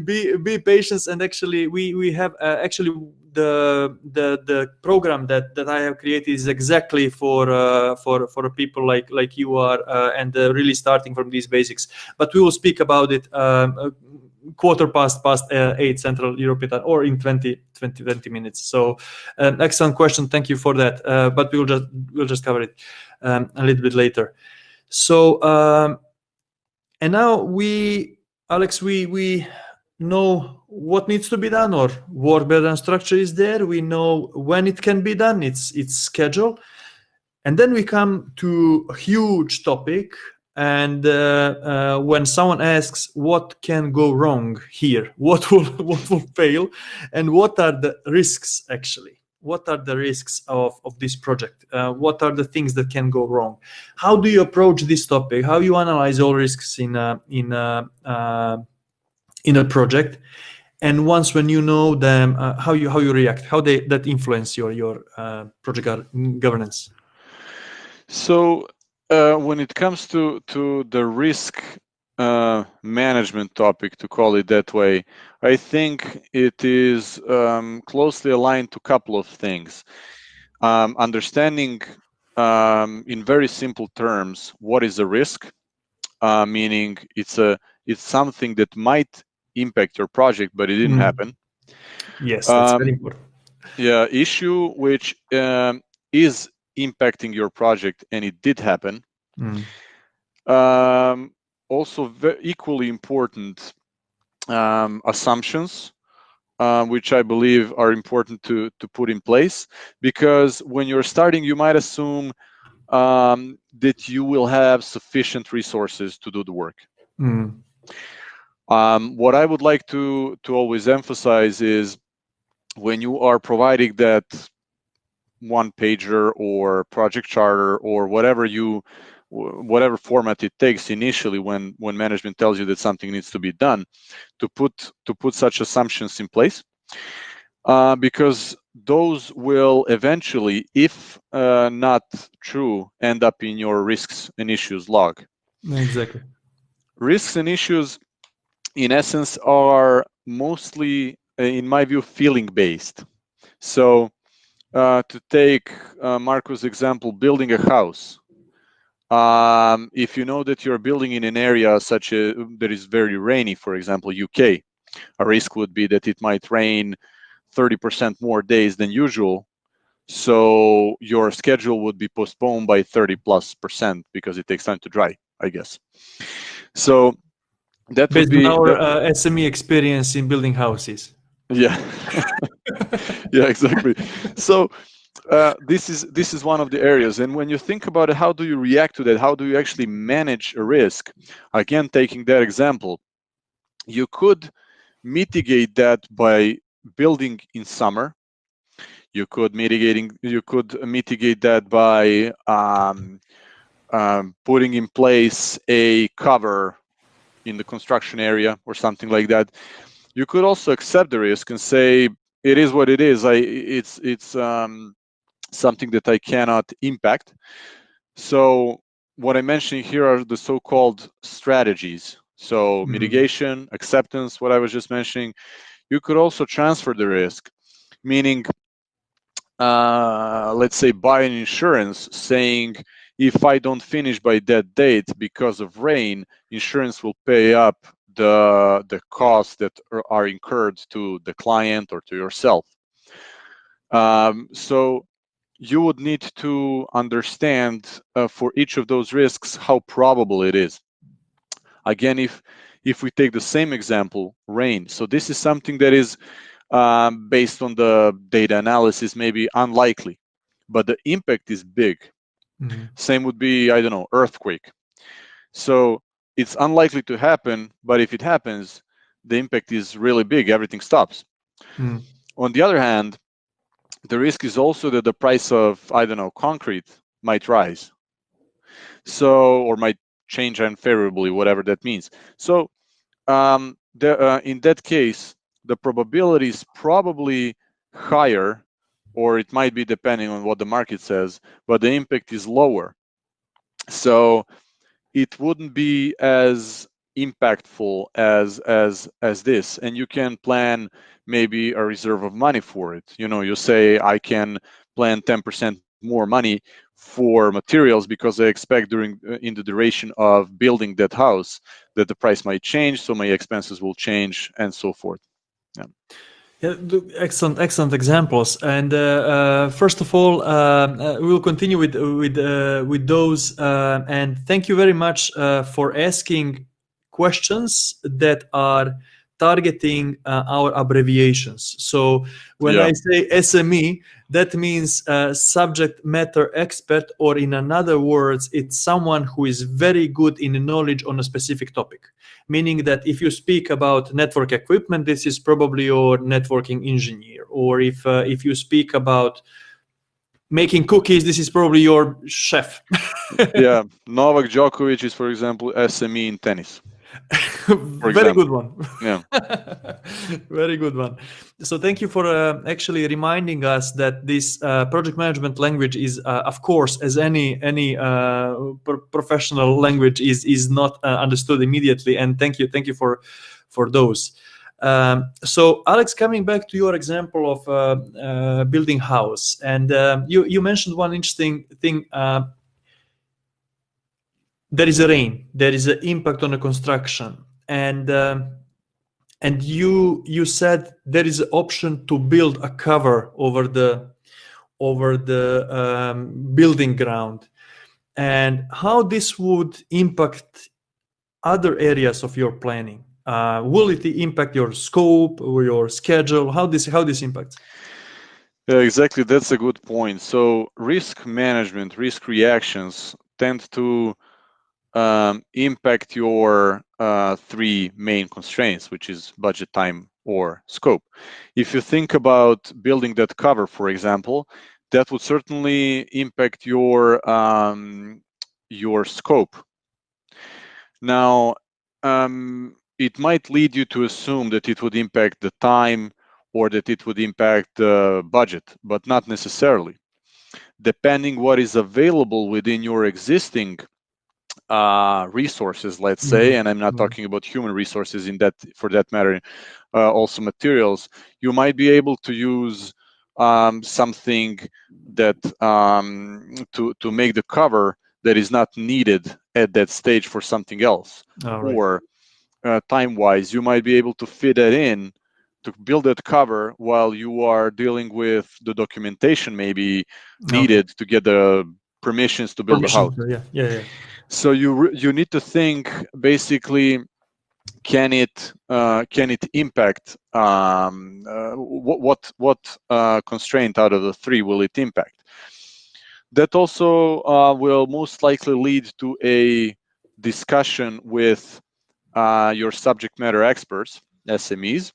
be patient, and actually we have actually the program that I have created is exactly for people like you are and really starting from these basics. But we will speak about it quarter past 8 Central European time, or in 20 minutes. So excellent question, thank you for that. But we'll just cover it a little bit later. So and now Alex, we know what needs to be done, or work pattern structure is there. We know when it can be done, its schedule, and then we come to a huge topic. And when someone asks what can go wrong here, what will fail, and what are the risks actually? What are the risks of this project? What are the things that can go wrong? How do you approach this topic? How you analyze all risks in a project? And once when you know them, how you react, how that influence your project governance? So when it comes to the risk management topic, to call it that way, I think it is closely aligned to a couple of things. Understanding in very simple terms what is a risk, meaning it's something that might impact your project, but it didn't happen. Yes, that's very important. Yeah, issue which is impacting your project and it did happen. Also equally important, assumptions, which I believe are important to put in place, because when you're starting, you might assume that you will have sufficient resources to do the work. What I would like to always emphasize is, when you are providing that one pager or project charter or whatever format it takes initially, when management tells you that something needs to be done, to put such assumptions in place, because those will eventually, if not true, end up in your risks and issues log. Exactly. Risks and issues, in essence, are mostly, in my view, feeling based. So to take Marco's example, building a house. If you know that you're building in an area that is very rainy, for example, UK, a risk would be that it might rain 30% more days than usual. So your schedule would be postponed by 30+% because it takes time to dry, I guess. So that based would be on our SME experience in building houses. Yeah. Yeah, exactly. So this is one of the areas, and when you think about it, how do you react to that? How do you actually manage a risk? Again, taking that example, you could mitigate that by building in summer. You could mitigate that by putting in place a cover in the construction area or something like that. You could also accept the risk and say, it is what it is. It's something that I cannot impact. So what I'm mentioning here are the so-called strategies. So mitigation, acceptance, what I was just mentioning. You could also transfer the risk, meaning, let's say, buy an insurance saying, if I don't finish by that date because of rain, insurance will pay up the costs that are incurred to the client or to yourself. So you would need to understand for each of those risks how probable it is. Again, if we take the same example, rain. So this is something that is based on the data analysis, maybe unlikely, but the impact is big. Same would be, I don't know, earthquake. So it's unlikely to happen, but if it happens, the impact is really big. Everything stops. On the other hand, the risk is also that the price of, I don't know, concrete might rise. So, or might change unfavorably, whatever that means. So, in that case, the probability is probably higher, or it might be depending on what the market says, but the impact is lower. So it wouldn't be as impactful as this, and you can plan maybe a reserve of money for it. You say, I can plan 10% more money for materials because I expect in the duration of building that house that the price might change, so my expenses will change, and so forth. Yeah. Yeah, excellent examples. And first of all, we'll continue with those. And thank you very much for asking questions that are targeting our abbreviations. So when I say SME, that means subject matter expert, or in other words, it's someone who is very good in knowledge on a specific topic. Meaning that if you speak about network equipment, this is probably your networking engineer. Or if you speak about making cookies, this is probably your chef. Yeah, Novak Djokovic is, for example, SME in tennis. Very good one. Yeah. Very good one. So thank you for actually reminding us that this project management language is, of course, as any professional language, is not understood immediately. And thank you for those. So Alex, coming back to your example of building house, and you mentioned one interesting thing. There is a rain. There is an impact on the construction, and you said there is an option to build a cover over the building ground, and how this would impact other areas of your planning. Will it impact your scope or your schedule? How this impacts? Yeah, exactly. That's a good point. So risk management, risk reactions tend to impact your three main constraints, which is budget, time, or scope. If you think about building that cover, for example, that would certainly impact your scope. Now, it might lead you to assume that it would impact the time or that it would impact the budget, but not necessarily. Depending what is available within your existing resources, let's say, and I'm not talking about human resources for that matter, also materials, you might be able to use something that to make the cover that is not needed at that stage for something else. Right. Or time-wise, you might be able to fit that in to build that cover while you are dealing with the documentation maybe needed to get the permissions to build a house. Yeah. So you need to think basically, can it impact what constraint out of the three will it impact? That also will most likely lead to a discussion with your subject matter experts, SMEs,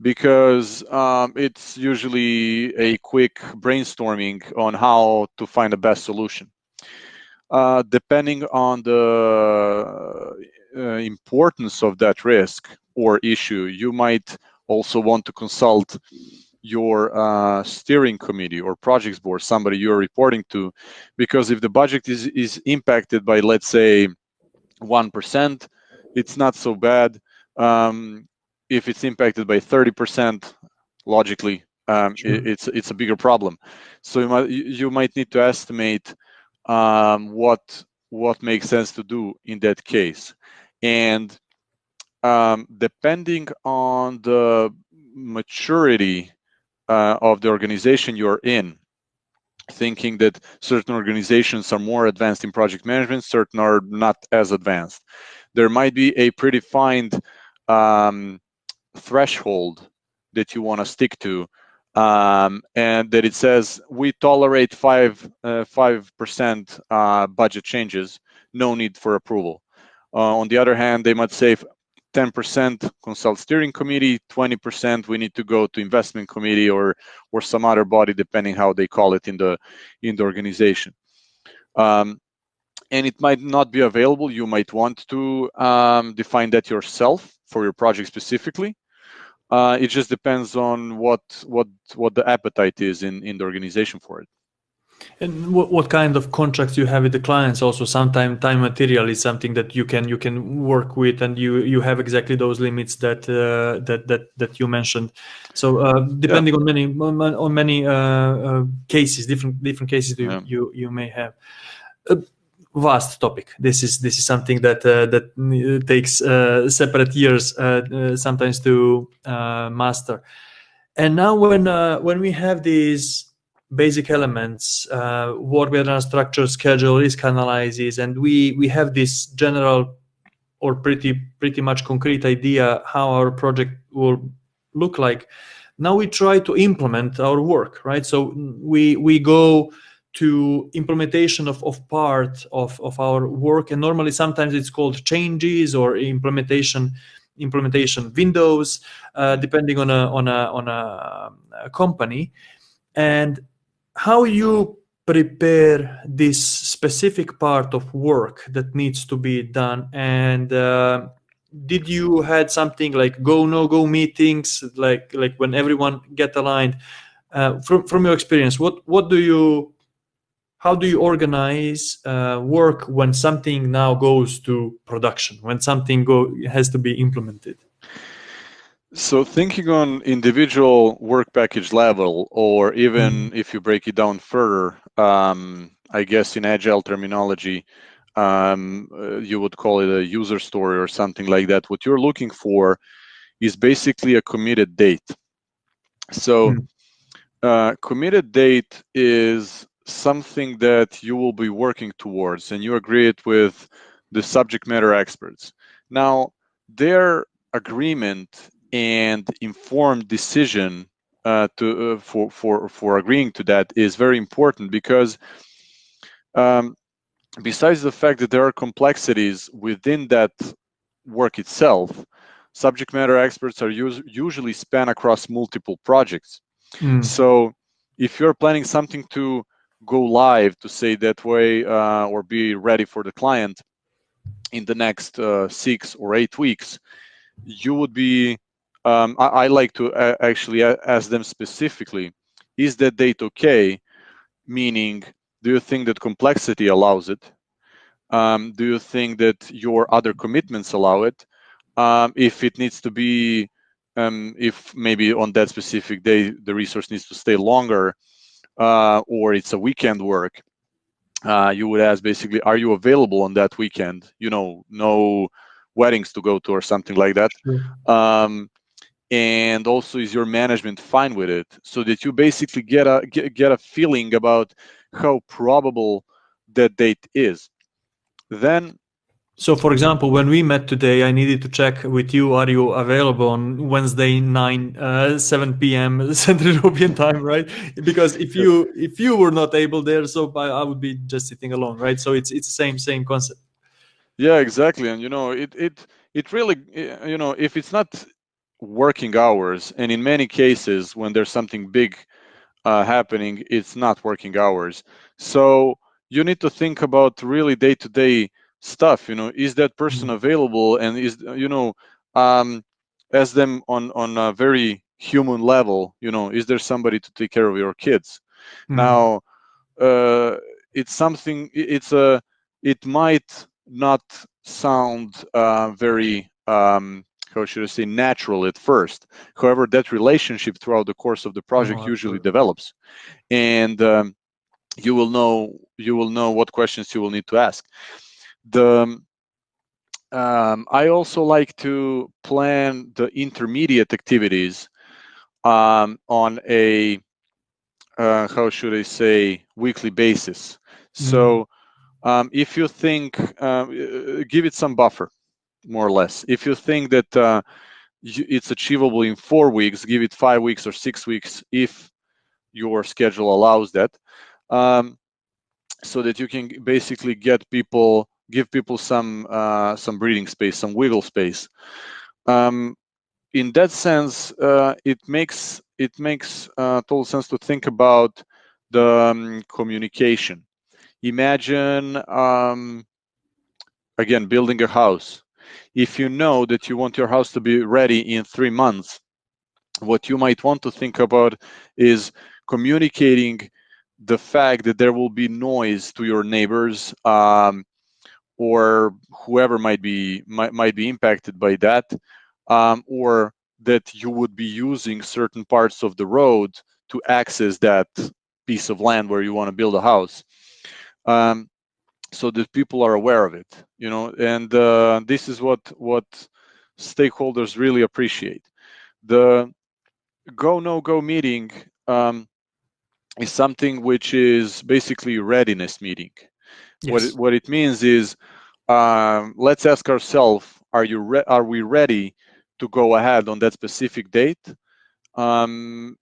because it's usually a quick brainstorming on how to find the best solution. Depending on the importance of that risk or issue, you might also want to consult your steering committee or projects board, somebody you're reporting to, because if the budget is impacted by, let's say, 1%, it's not so bad. If it's impacted by 30%, logically, it's a bigger problem. So you might need to estimate what makes sense to do in that case, and depending on the maturity of the organization you're in, thinking that certain organizations are more advanced in project management, certain are not as advanced. There might be a predefined threshold that you want to stick to, and that it says we tolerate 5% budget changes, no need for approval. On the other hand, they might say 10% consult steering committee, 20% we need to go to investment committee or some other body, depending how they call it in the organization. And it might not be available. You might want to define that yourself for your project specifically. It just depends on what the appetite is in the organization for it. And what kind of contracts you have with the clients? Also, sometimes time material is something that you can work with, and you have exactly those limits that that you mentioned. So depending on many cases, different cases you may have. Vast topic. This is something that takes separate years sometimes to master. And now when we have these basic elements, work pattern structure, schedule, risk analysis, and we have this general or pretty much concrete idea how our project will look like. Now we try to implement our work, right? So we go to implementation of part of our work, and normally sometimes it's called changes or implementation windows, depending on a company. And how you prepare this specific part of work that needs to be done, and did you had something like go no go meetings, like when everyone get aligned? From your experience, how do you organize work when something now goes to production, when something has to be implemented? So thinking on individual work package level, or even if you break it down further, I guess in agile terminology, you would call it a user story or something like that. What you're looking for is basically a committed date. So committed date is something that you will be working towards, and you agree it with the subject matter experts. Now, their agreement and informed decision for agreeing to that is very important, because besides the fact that there are complexities within that work itself, subject matter experts are usually span across multiple projects. So if you're planning something to go live, to say that way, or be ready for the client in the next 6 or 8 weeks, you would be, I like to actually ask them specifically, is that date okay? Meaning, do you think that complexity allows it? Do you think that your other commitments allow it? If it needs to be, if maybe on that specific day the resource needs to stay longer, or it's a weekend work, you would ask basically, are you available on that weekend? No weddings to go to or something like that. Sure. And also, is your management fine with it? So that you basically get a feeling about how probable that date is. Then, so for example, when we met today, I needed to check with you, are you available on Wednesday 7 p.m. Central European time, right? Because if you were not able there, so I would be just sitting alone, right? So it's the same concept. Yeah, exactly. And it really, if it's not working hours, and in many cases when there's something big happening, it's not working hours. So you need to think about really day-to-day stuff. Is that person available, and is as them on a very human level, is there somebody to take care of your kids? Now, it's something, it might not sound very how should I say, natural at first. However, that relationship throughout the course of the project usually develops, and you will know what questions you will need to ask. I also like to plan the intermediate activities on a how should I say, weekly basis. So if you think, give it some buffer, more or less. If you think that it's achievable in 4 weeks, give it 5 weeks or 6 weeks if your schedule allows that, so that you can basically give people some breathing space, some wiggle space. In that sense, it makes total sense to think about the communication. Imagine, again, building a house. If you know that you want your house to be ready in 3 months, what you might want to think about is communicating the fact that there will be noise to your neighbors, or whoever might be impacted by that, or that you would be using certain parts of the road to access that piece of land where you want to build a house, so that people are aware of it, and this is what stakeholders really appreciate. The go no go meeting is something which is basically readiness meeting. Yes. What it means is, let's ask ourselves, are we ready to go ahead on that specific date? And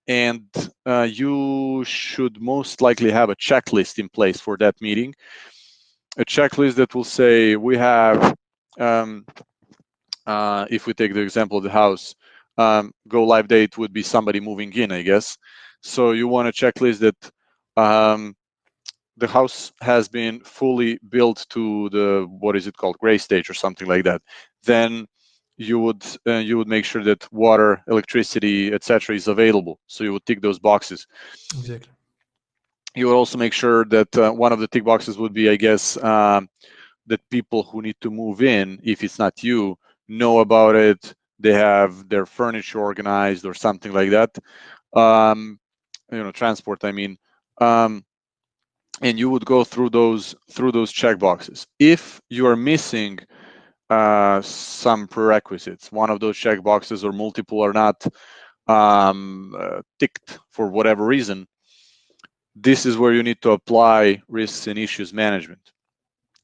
you should most likely have a checklist in place for that meeting, a checklist that will say we have, if we take the example of the house, go live date would be somebody moving in, I guess. So you want a checklist that the house has been fully built to the, what is it called, gray stage or something like that. Then you would make sure that water, electricity, etc. is available. So you would tick those boxes. Exactly. You would also make sure that one of the tick boxes would be, I guess, that people who need to move in, if it's not you, know about it. They have their furniture organized or something like that. Transport, I mean. And you would go through those check boxes. If you are missing some prerequisites, one of those check boxes or multiple are not ticked for whatever reason, this is where you need to apply risks and issues management.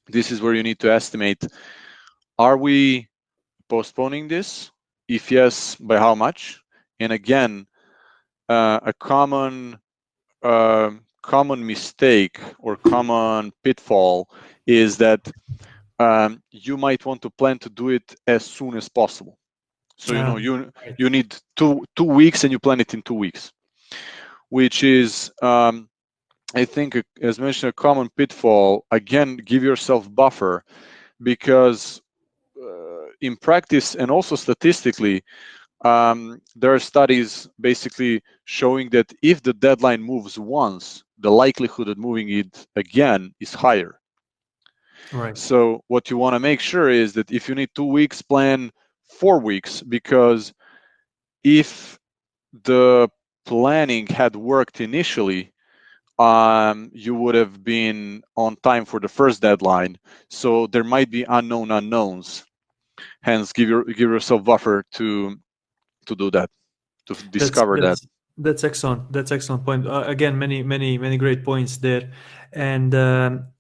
This is where you need to estimate, are we postponing this? If yes, by how much? And again, a common mistake or common pitfall is that you might want to plan to do it as soon as possible. So you need two weeks and you plan it in 2 weeks, which is, I think, as mentioned, a common pitfall. Again, give yourself buffer, because in practice and also statistically, there are studies basically showing that if the deadline moves once, the likelihood of moving it again is higher. Right. So what you want to make sure is that if you need 2 weeks, plan 4 weeks, because if the planning had worked initially, you would have been on time for the first deadline. So there might be unknown unknowns. Hence, give yourself buffer to do that, to discover that. That's excellent. That's excellent point. Again, many great points there. And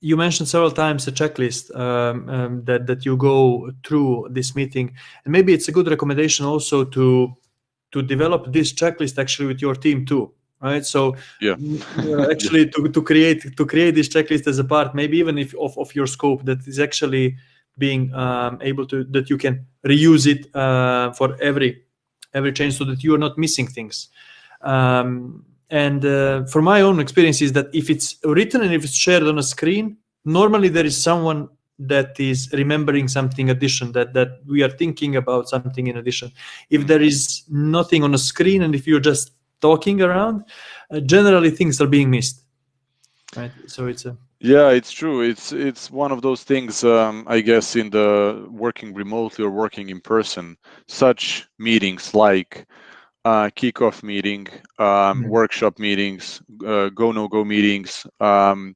you mentioned several times a checklist that you go through this meeting, and maybe it's a good recommendation also to develop this checklist actually with your team too, right? So Yeah, actually to create this checklist as a part, maybe even if of your scope, that is actually being able to, that you can reuse it for every change, so that you are not missing things. And from my own experience is that if it's written and if it's shared on a screen, normally there is someone that is remembering something addition, that we are thinking about something in addition. If there is nothing on a screen and if you're just talking around, generally things are being missed, right? So it's a yeah, it's true. It's one of those things, I guess, in the working remotely or working in person, such meetings like kickoff meeting, workshop meetings, go no go meetings, or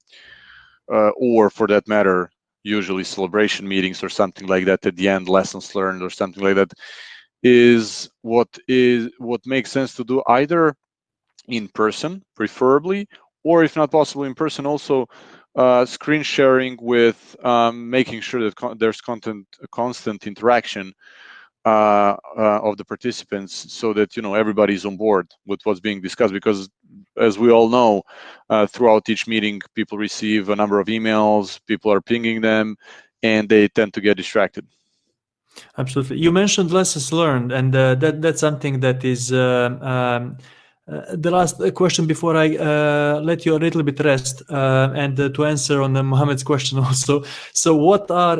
for that matter, usually celebration meetings or something like that at the end, lessons learned or something like that, is what makes sense to do either in person, preferably, or if not possible in person, also screen sharing with making sure that there's constant interaction of the participants, so that everybody's on board with what's being discussed. Because as we all know, throughout each meeting, people receive a number of emails, people are pinging them, and they tend to get distracted. Absolutely. You mentioned lessons learned, and that's something that is the last question before I let you a little bit rest and to answer on Mohammed's question also. So, what are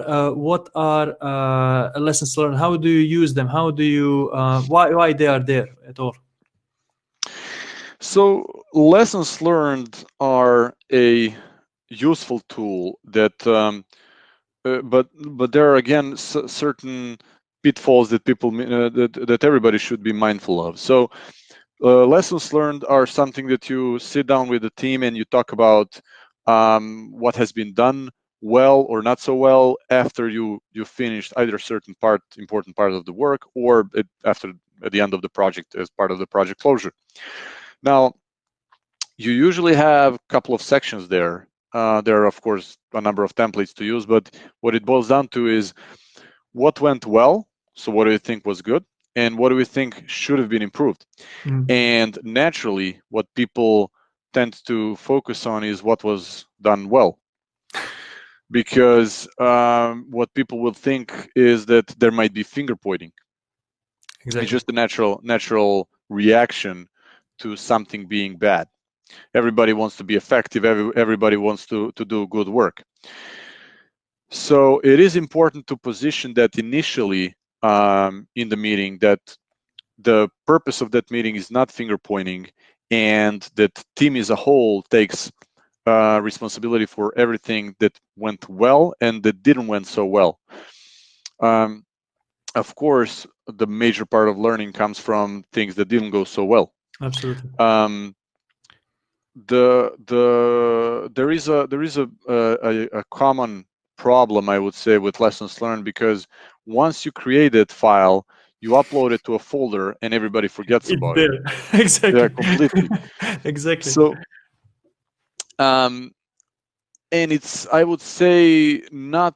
lessons learned? How do you use them? How do you why they are there at all? So lessons learned are a useful tool that, but there are again certain pitfalls that that everybody should be mindful of. So lessons learned are something that you sit down with the team and you talk about what has been done well or not so well after you finished either certain important part of the work, or at the end of the project as part of the project closure. Now, you usually have a couple of sections there. There are, of course, a number of templates to use, but what it boils down to is what went well. So what do you think was good? And what do we think should have been improved? And naturally, what people tend to focus on is what was done well. Because what people will think is that there might be finger pointing. Exactly. It's just a natural reaction to something being bad. Everybody wants to be effective. Everybody wants to do good work. So it is important to position that initially in the meeting, that the purpose of that meeting is not finger pointing, and that team as a whole takes responsibility for everything that went well and that didn't went so well. Of course, the major part of learning comes from things that didn't go so well. Absolutely. There is a common problem, I would say, with lessons learned, because once you create that file, you upload it to a folder and everybody forgets It's about it. there. Exactly. Yeah, completely. Exactly. So and it's, I would say, not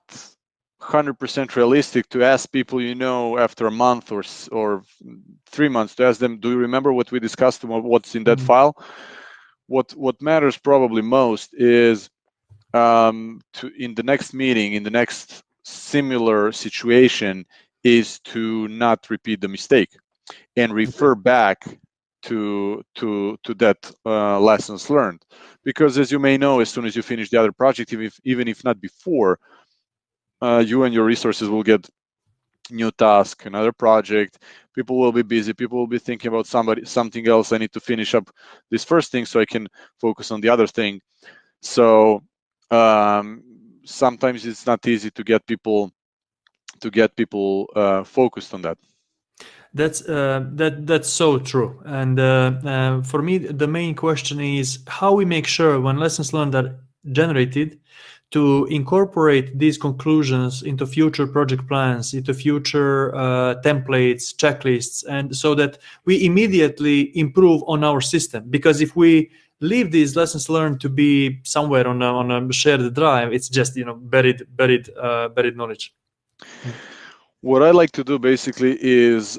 100% realistic to ask people, after a month or 3 months, to ask them, do you remember what we discussed, what's in that file? What matters probably most is in the next meeting, in the next similar situation, is to not repeat the mistake and refer back to that lessons learned. Because as you may know, as soon as you finish the other project, even if not before, you and your resources will get new task, another project. People will be busy. People will be thinking about something else. I need to finish up this first thing so I can focus on the other thing. So sometimes it's not easy to get people focused on that. That's so true. And for me, the main question is how we make sure when lessons learned are generated to incorporate these conclusions into future project plans, into future templates, checklists, and so that we immediately improve on our system. Because if we leave these lessons learned to be somewhere on a shared drive, it's just buried knowledge. What I like to do basically is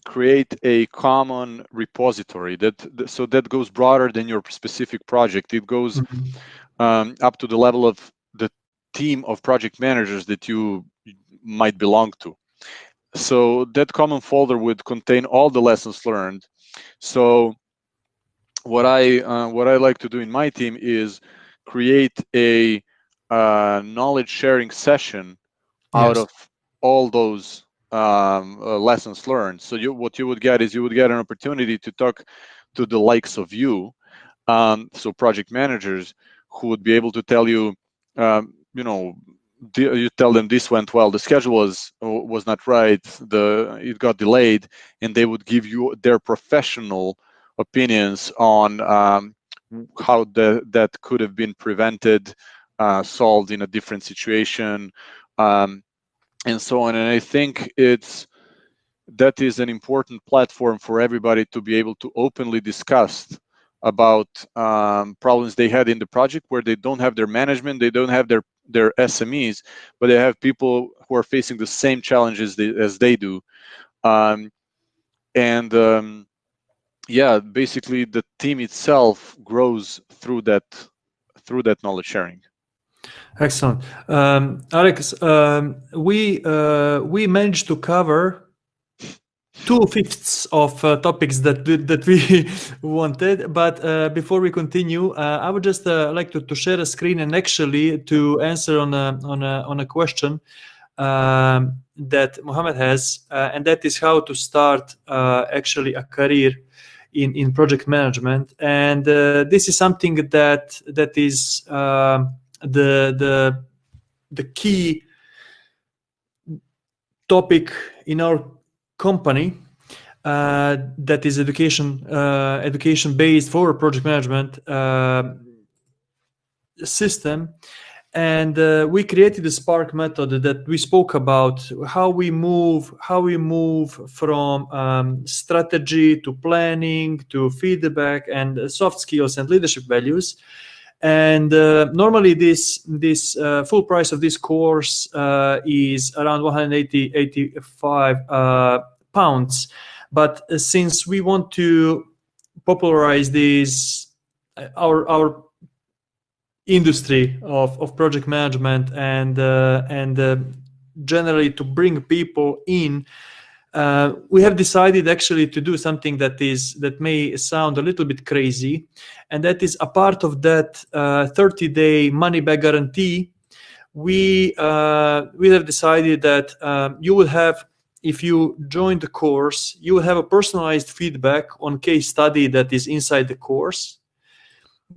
create a common repository so that goes broader than your specific project. It goes up to the level of the team of project managers that you might belong to. So that common folder would contain all the lessons learned. So what I like to do in my team is create a knowledge sharing session out of all those lessons learned. So what you would get is an opportunity to talk to the likes of you, so project managers, who would be able to tell you, you tell them this went well, the schedule was not right, it got delayed, and they would give you their professional opinions on how that could have been prevented, solved in a different situation, and so on. And I think that is an important platform for everybody to be able to openly discuss about problems they had in the project, where they don't have their management, they don't have their SMEs, but they have people who are facing the same challenges as they do. Basically the team itself grows through that knowledge sharing. Excellent. Alex, we managed to cover 2/5 of topics that we wanted. But before we continue, I would just like to share a screen and actually to answer on a question that Mohammed has, and that is how to start actually a career in project management. And this is something that is the key topic in our company, that is education based for a project management system. And we created the Spark method that we spoke about, how we move from strategy to planning to feedback and soft skills and leadership values. And normally this full price of this course is around 185 pounds. But since we want to popularize this, our industry of project management and generally to bring people in, we have decided actually to do something that may sound a little bit crazy, and that is a part of that 30-day money back guarantee. We have decided that you will have, if you join the course, you will have a personalized feedback on case study that is inside the course.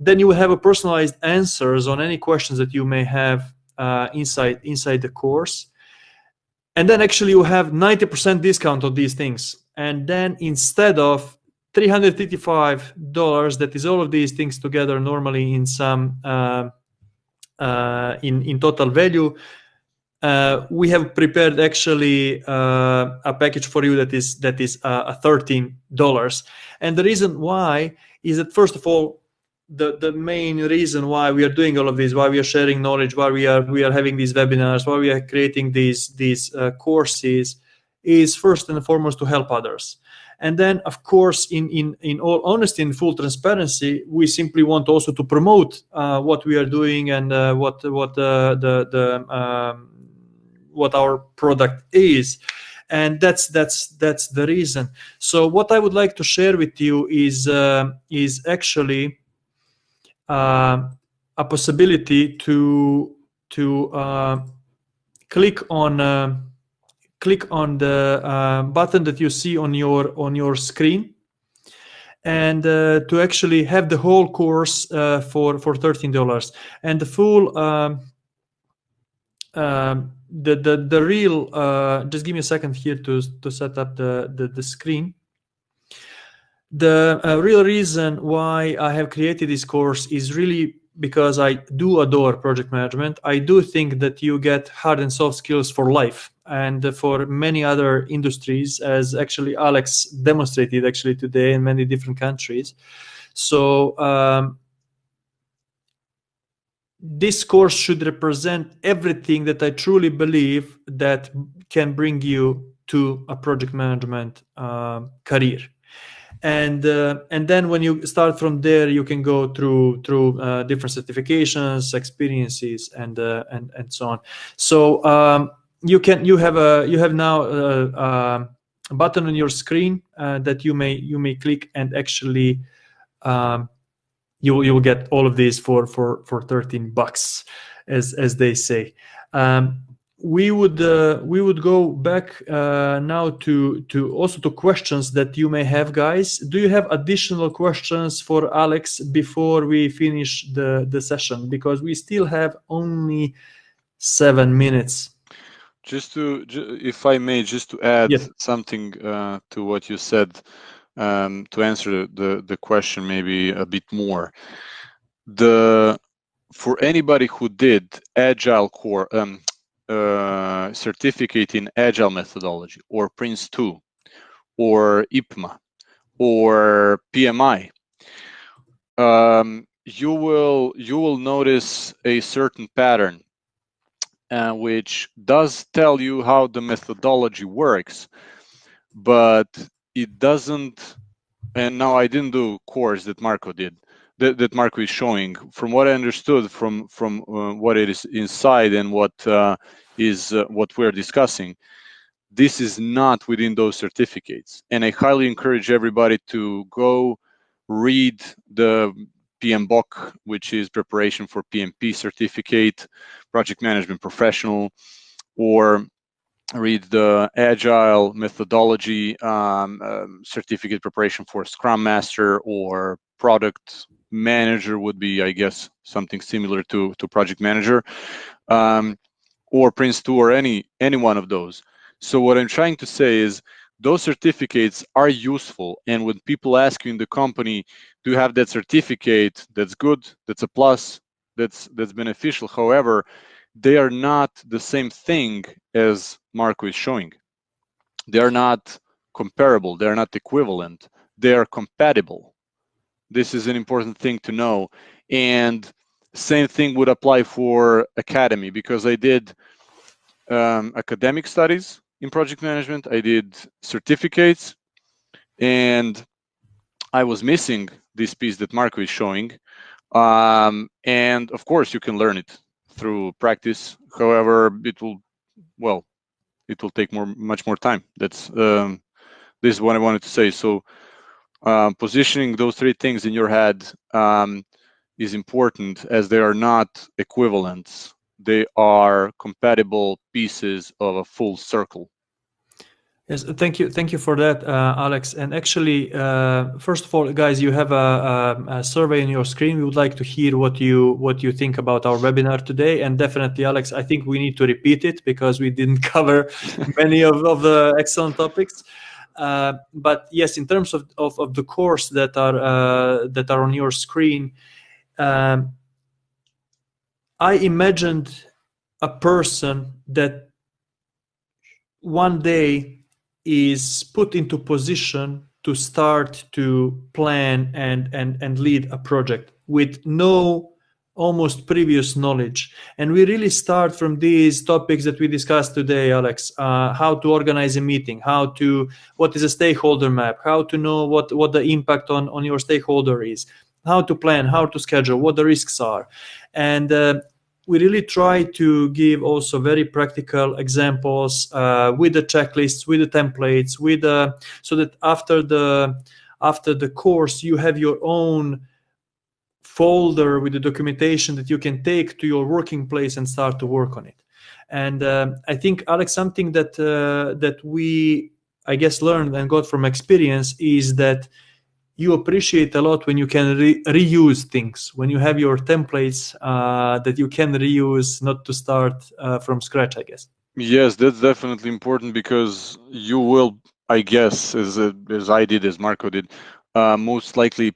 Then you will have a personalized answers on any questions that you may have inside the course. And then actually you have 90% discount on these things. And then instead of $355, that is all of these things together normally in some in total value, we have prepared actually a package for you that is $13. And the reason why is that, first of all, the main reason why we are doing all of this, why we are sharing knowledge, why we are having these webinars, why we are creating these courses, is first and foremost to help others. And then, of course, in all honesty, in full transparency, we simply want also to promote what we are doing and what our product is. And that's the reason. So what I would like to share with you is actually a possibility to click on the button that you see on your screen, and to actually have the whole course for $13. And the full the real just give me a second here to set up the screen. The real reason why I have created this course is really because I do adore project management. I do think that you get hard and soft skills for life and for many other industries, as actually Alex demonstrated actually today in many different countries. So this course should represent everything that I truly believe that can bring you to a project management career. And then when you start from there, you can go through different certifications, experiences, and so on. So you have now a button on your screen that you may click, and actually you will get all of these for $13, as they say. We would go back now to also to questions that you may have, guys. Do you have additional questions for Alex before we finish the session? Because we still have only 7 minutes. If I may, just to add something to what you said, to answer the question maybe a bit more. For anybody who did Agile core certificate in Agile methodology, or Prince 2, or IPMA, or PMI, you will notice a certain pattern which does tell you how the methodology works, but it doesn't. And now I didn't do course that Marco did, that Marco is showing. From what I understood from what it is inside and what what we're discussing, this is not within those certificates. And I highly encourage everybody to go read the PMBOK, which is preparation for PMP certificate, project management professional, or read the agile methodology certificate preparation for Scrum Master, or product manager would be, I guess, something similar to project manager, or Prince 2, or any one of those. So what I'm trying to say is those certificates are useful, and when people ask you in the company, do you have that certificate? That's good, that's a plus, that's beneficial. However, they are not the same thing as Marco is showing. They are not comparable, they are not equivalent, they are compatible. This is an important thing to know. And same thing would apply for academy, because I did academic studies in project management, I did certificates, and I was missing this piece that Marco is showing. And of course, you can learn it through practice. However, it will take much more time. That's this is what I wanted to say. So positioning those three things in your head is important, as they are not equivalents. They are compatible pieces of a full circle. Yes, thank you for that, Alex. And actually, first of all, guys, you have a survey on your screen. We would like to hear what you think about our webinar today. And definitely, Alex, I think we need to repeat it, because we didn't cover many of the excellent topics. But yes, in terms of the course that are on your screen, I imagined a person that one day is put into position to start to plan and lead a project with no almost previous knowledge. And we really start from these topics that we discussed today, Alex. How to organize a meeting, what is a stakeholder map, how to know what the impact on your stakeholder is, how to plan, how to schedule, what the risks are. And we really try to give also very practical examples with the checklists, with the templates, so that after the course you have your own folder with the documentation that you can take to your working place and start to work on it. And I think, Alex, something that we, I guess, learned and got from experience is that you appreciate a lot when you can reuse things, when you have your templates that you can reuse, not to start from scratch, I guess. Yes, that's definitely important, because you will, I guess, as I did, as Marco did, most likely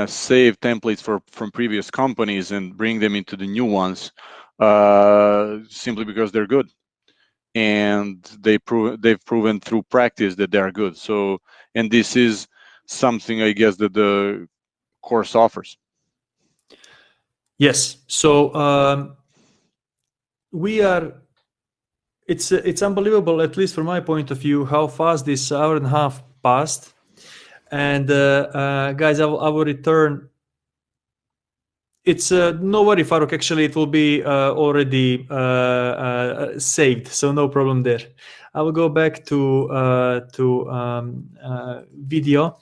save templates from previous companies and bring them into the new ones, simply because they're good, and they've proven through practice that they are good. So, and this is something, I guess, that the course offers. Yes. So it's unbelievable, at least from my point of view, how fast this hour and a half passed. And guys, I will return. It's no worry, Faruk. Actually, it will be already saved, so no problem there. I will go back to video.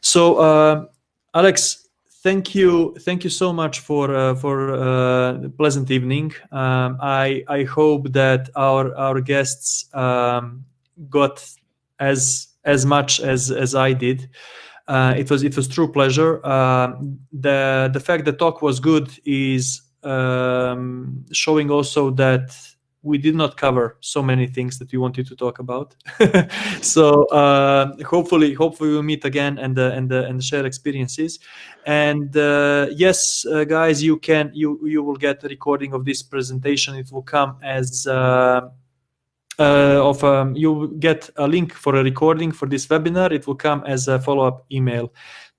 So, Alex, thank you so much for the pleasant evening. I hope that our guests got as much as I did. It was true pleasure. The fact the talk was good is showing also that we did not cover so many things that we wanted to talk about. So hopefully we'll meet again and share experiences. And yes, guys, you will get a recording of this presentation. It will come as you will get a link for a recording for this webinar. It will come as a follow-up email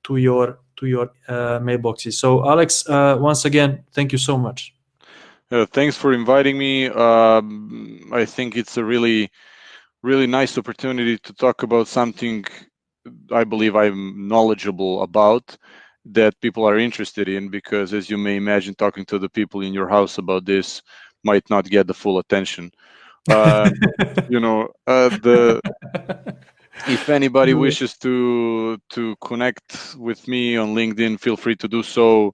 to your mailboxes. So, Alex, once again, thank you so much. Thanks for inviting me. I think it's a really nice opportunity to talk about something I believe I'm knowledgeable about. that people are interested in, because as you may imagine, talking to the people in your house about this might not get the full attention. If anybody wishes to connect with me on LinkedIn, feel free to do so.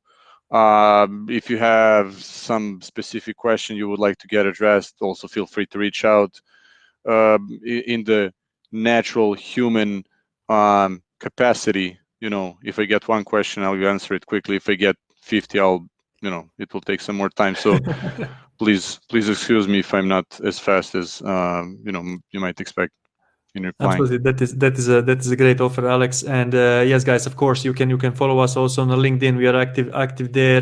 If you have some specific question you would like to get addressed, also feel free to reach out. In the natural human capacity, if I get one question, I'll answer it quickly. If I get 50, it will take some more time. So please excuse me if I'm not as fast as you might expect in replying. Absolutely, that is a great offer, Alex. And yes, guys, of course, you can follow us also on LinkedIn. We are active there.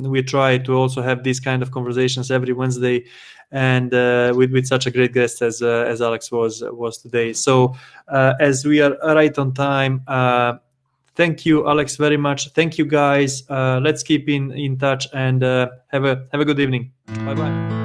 We try to also have these kind of conversations every Wednesday, and with such a great guest as Alex was today. So as we are right on time. Thank you, Alex, very much. Thank you, guys. Let's keep in touch, and have a good evening. Bye bye.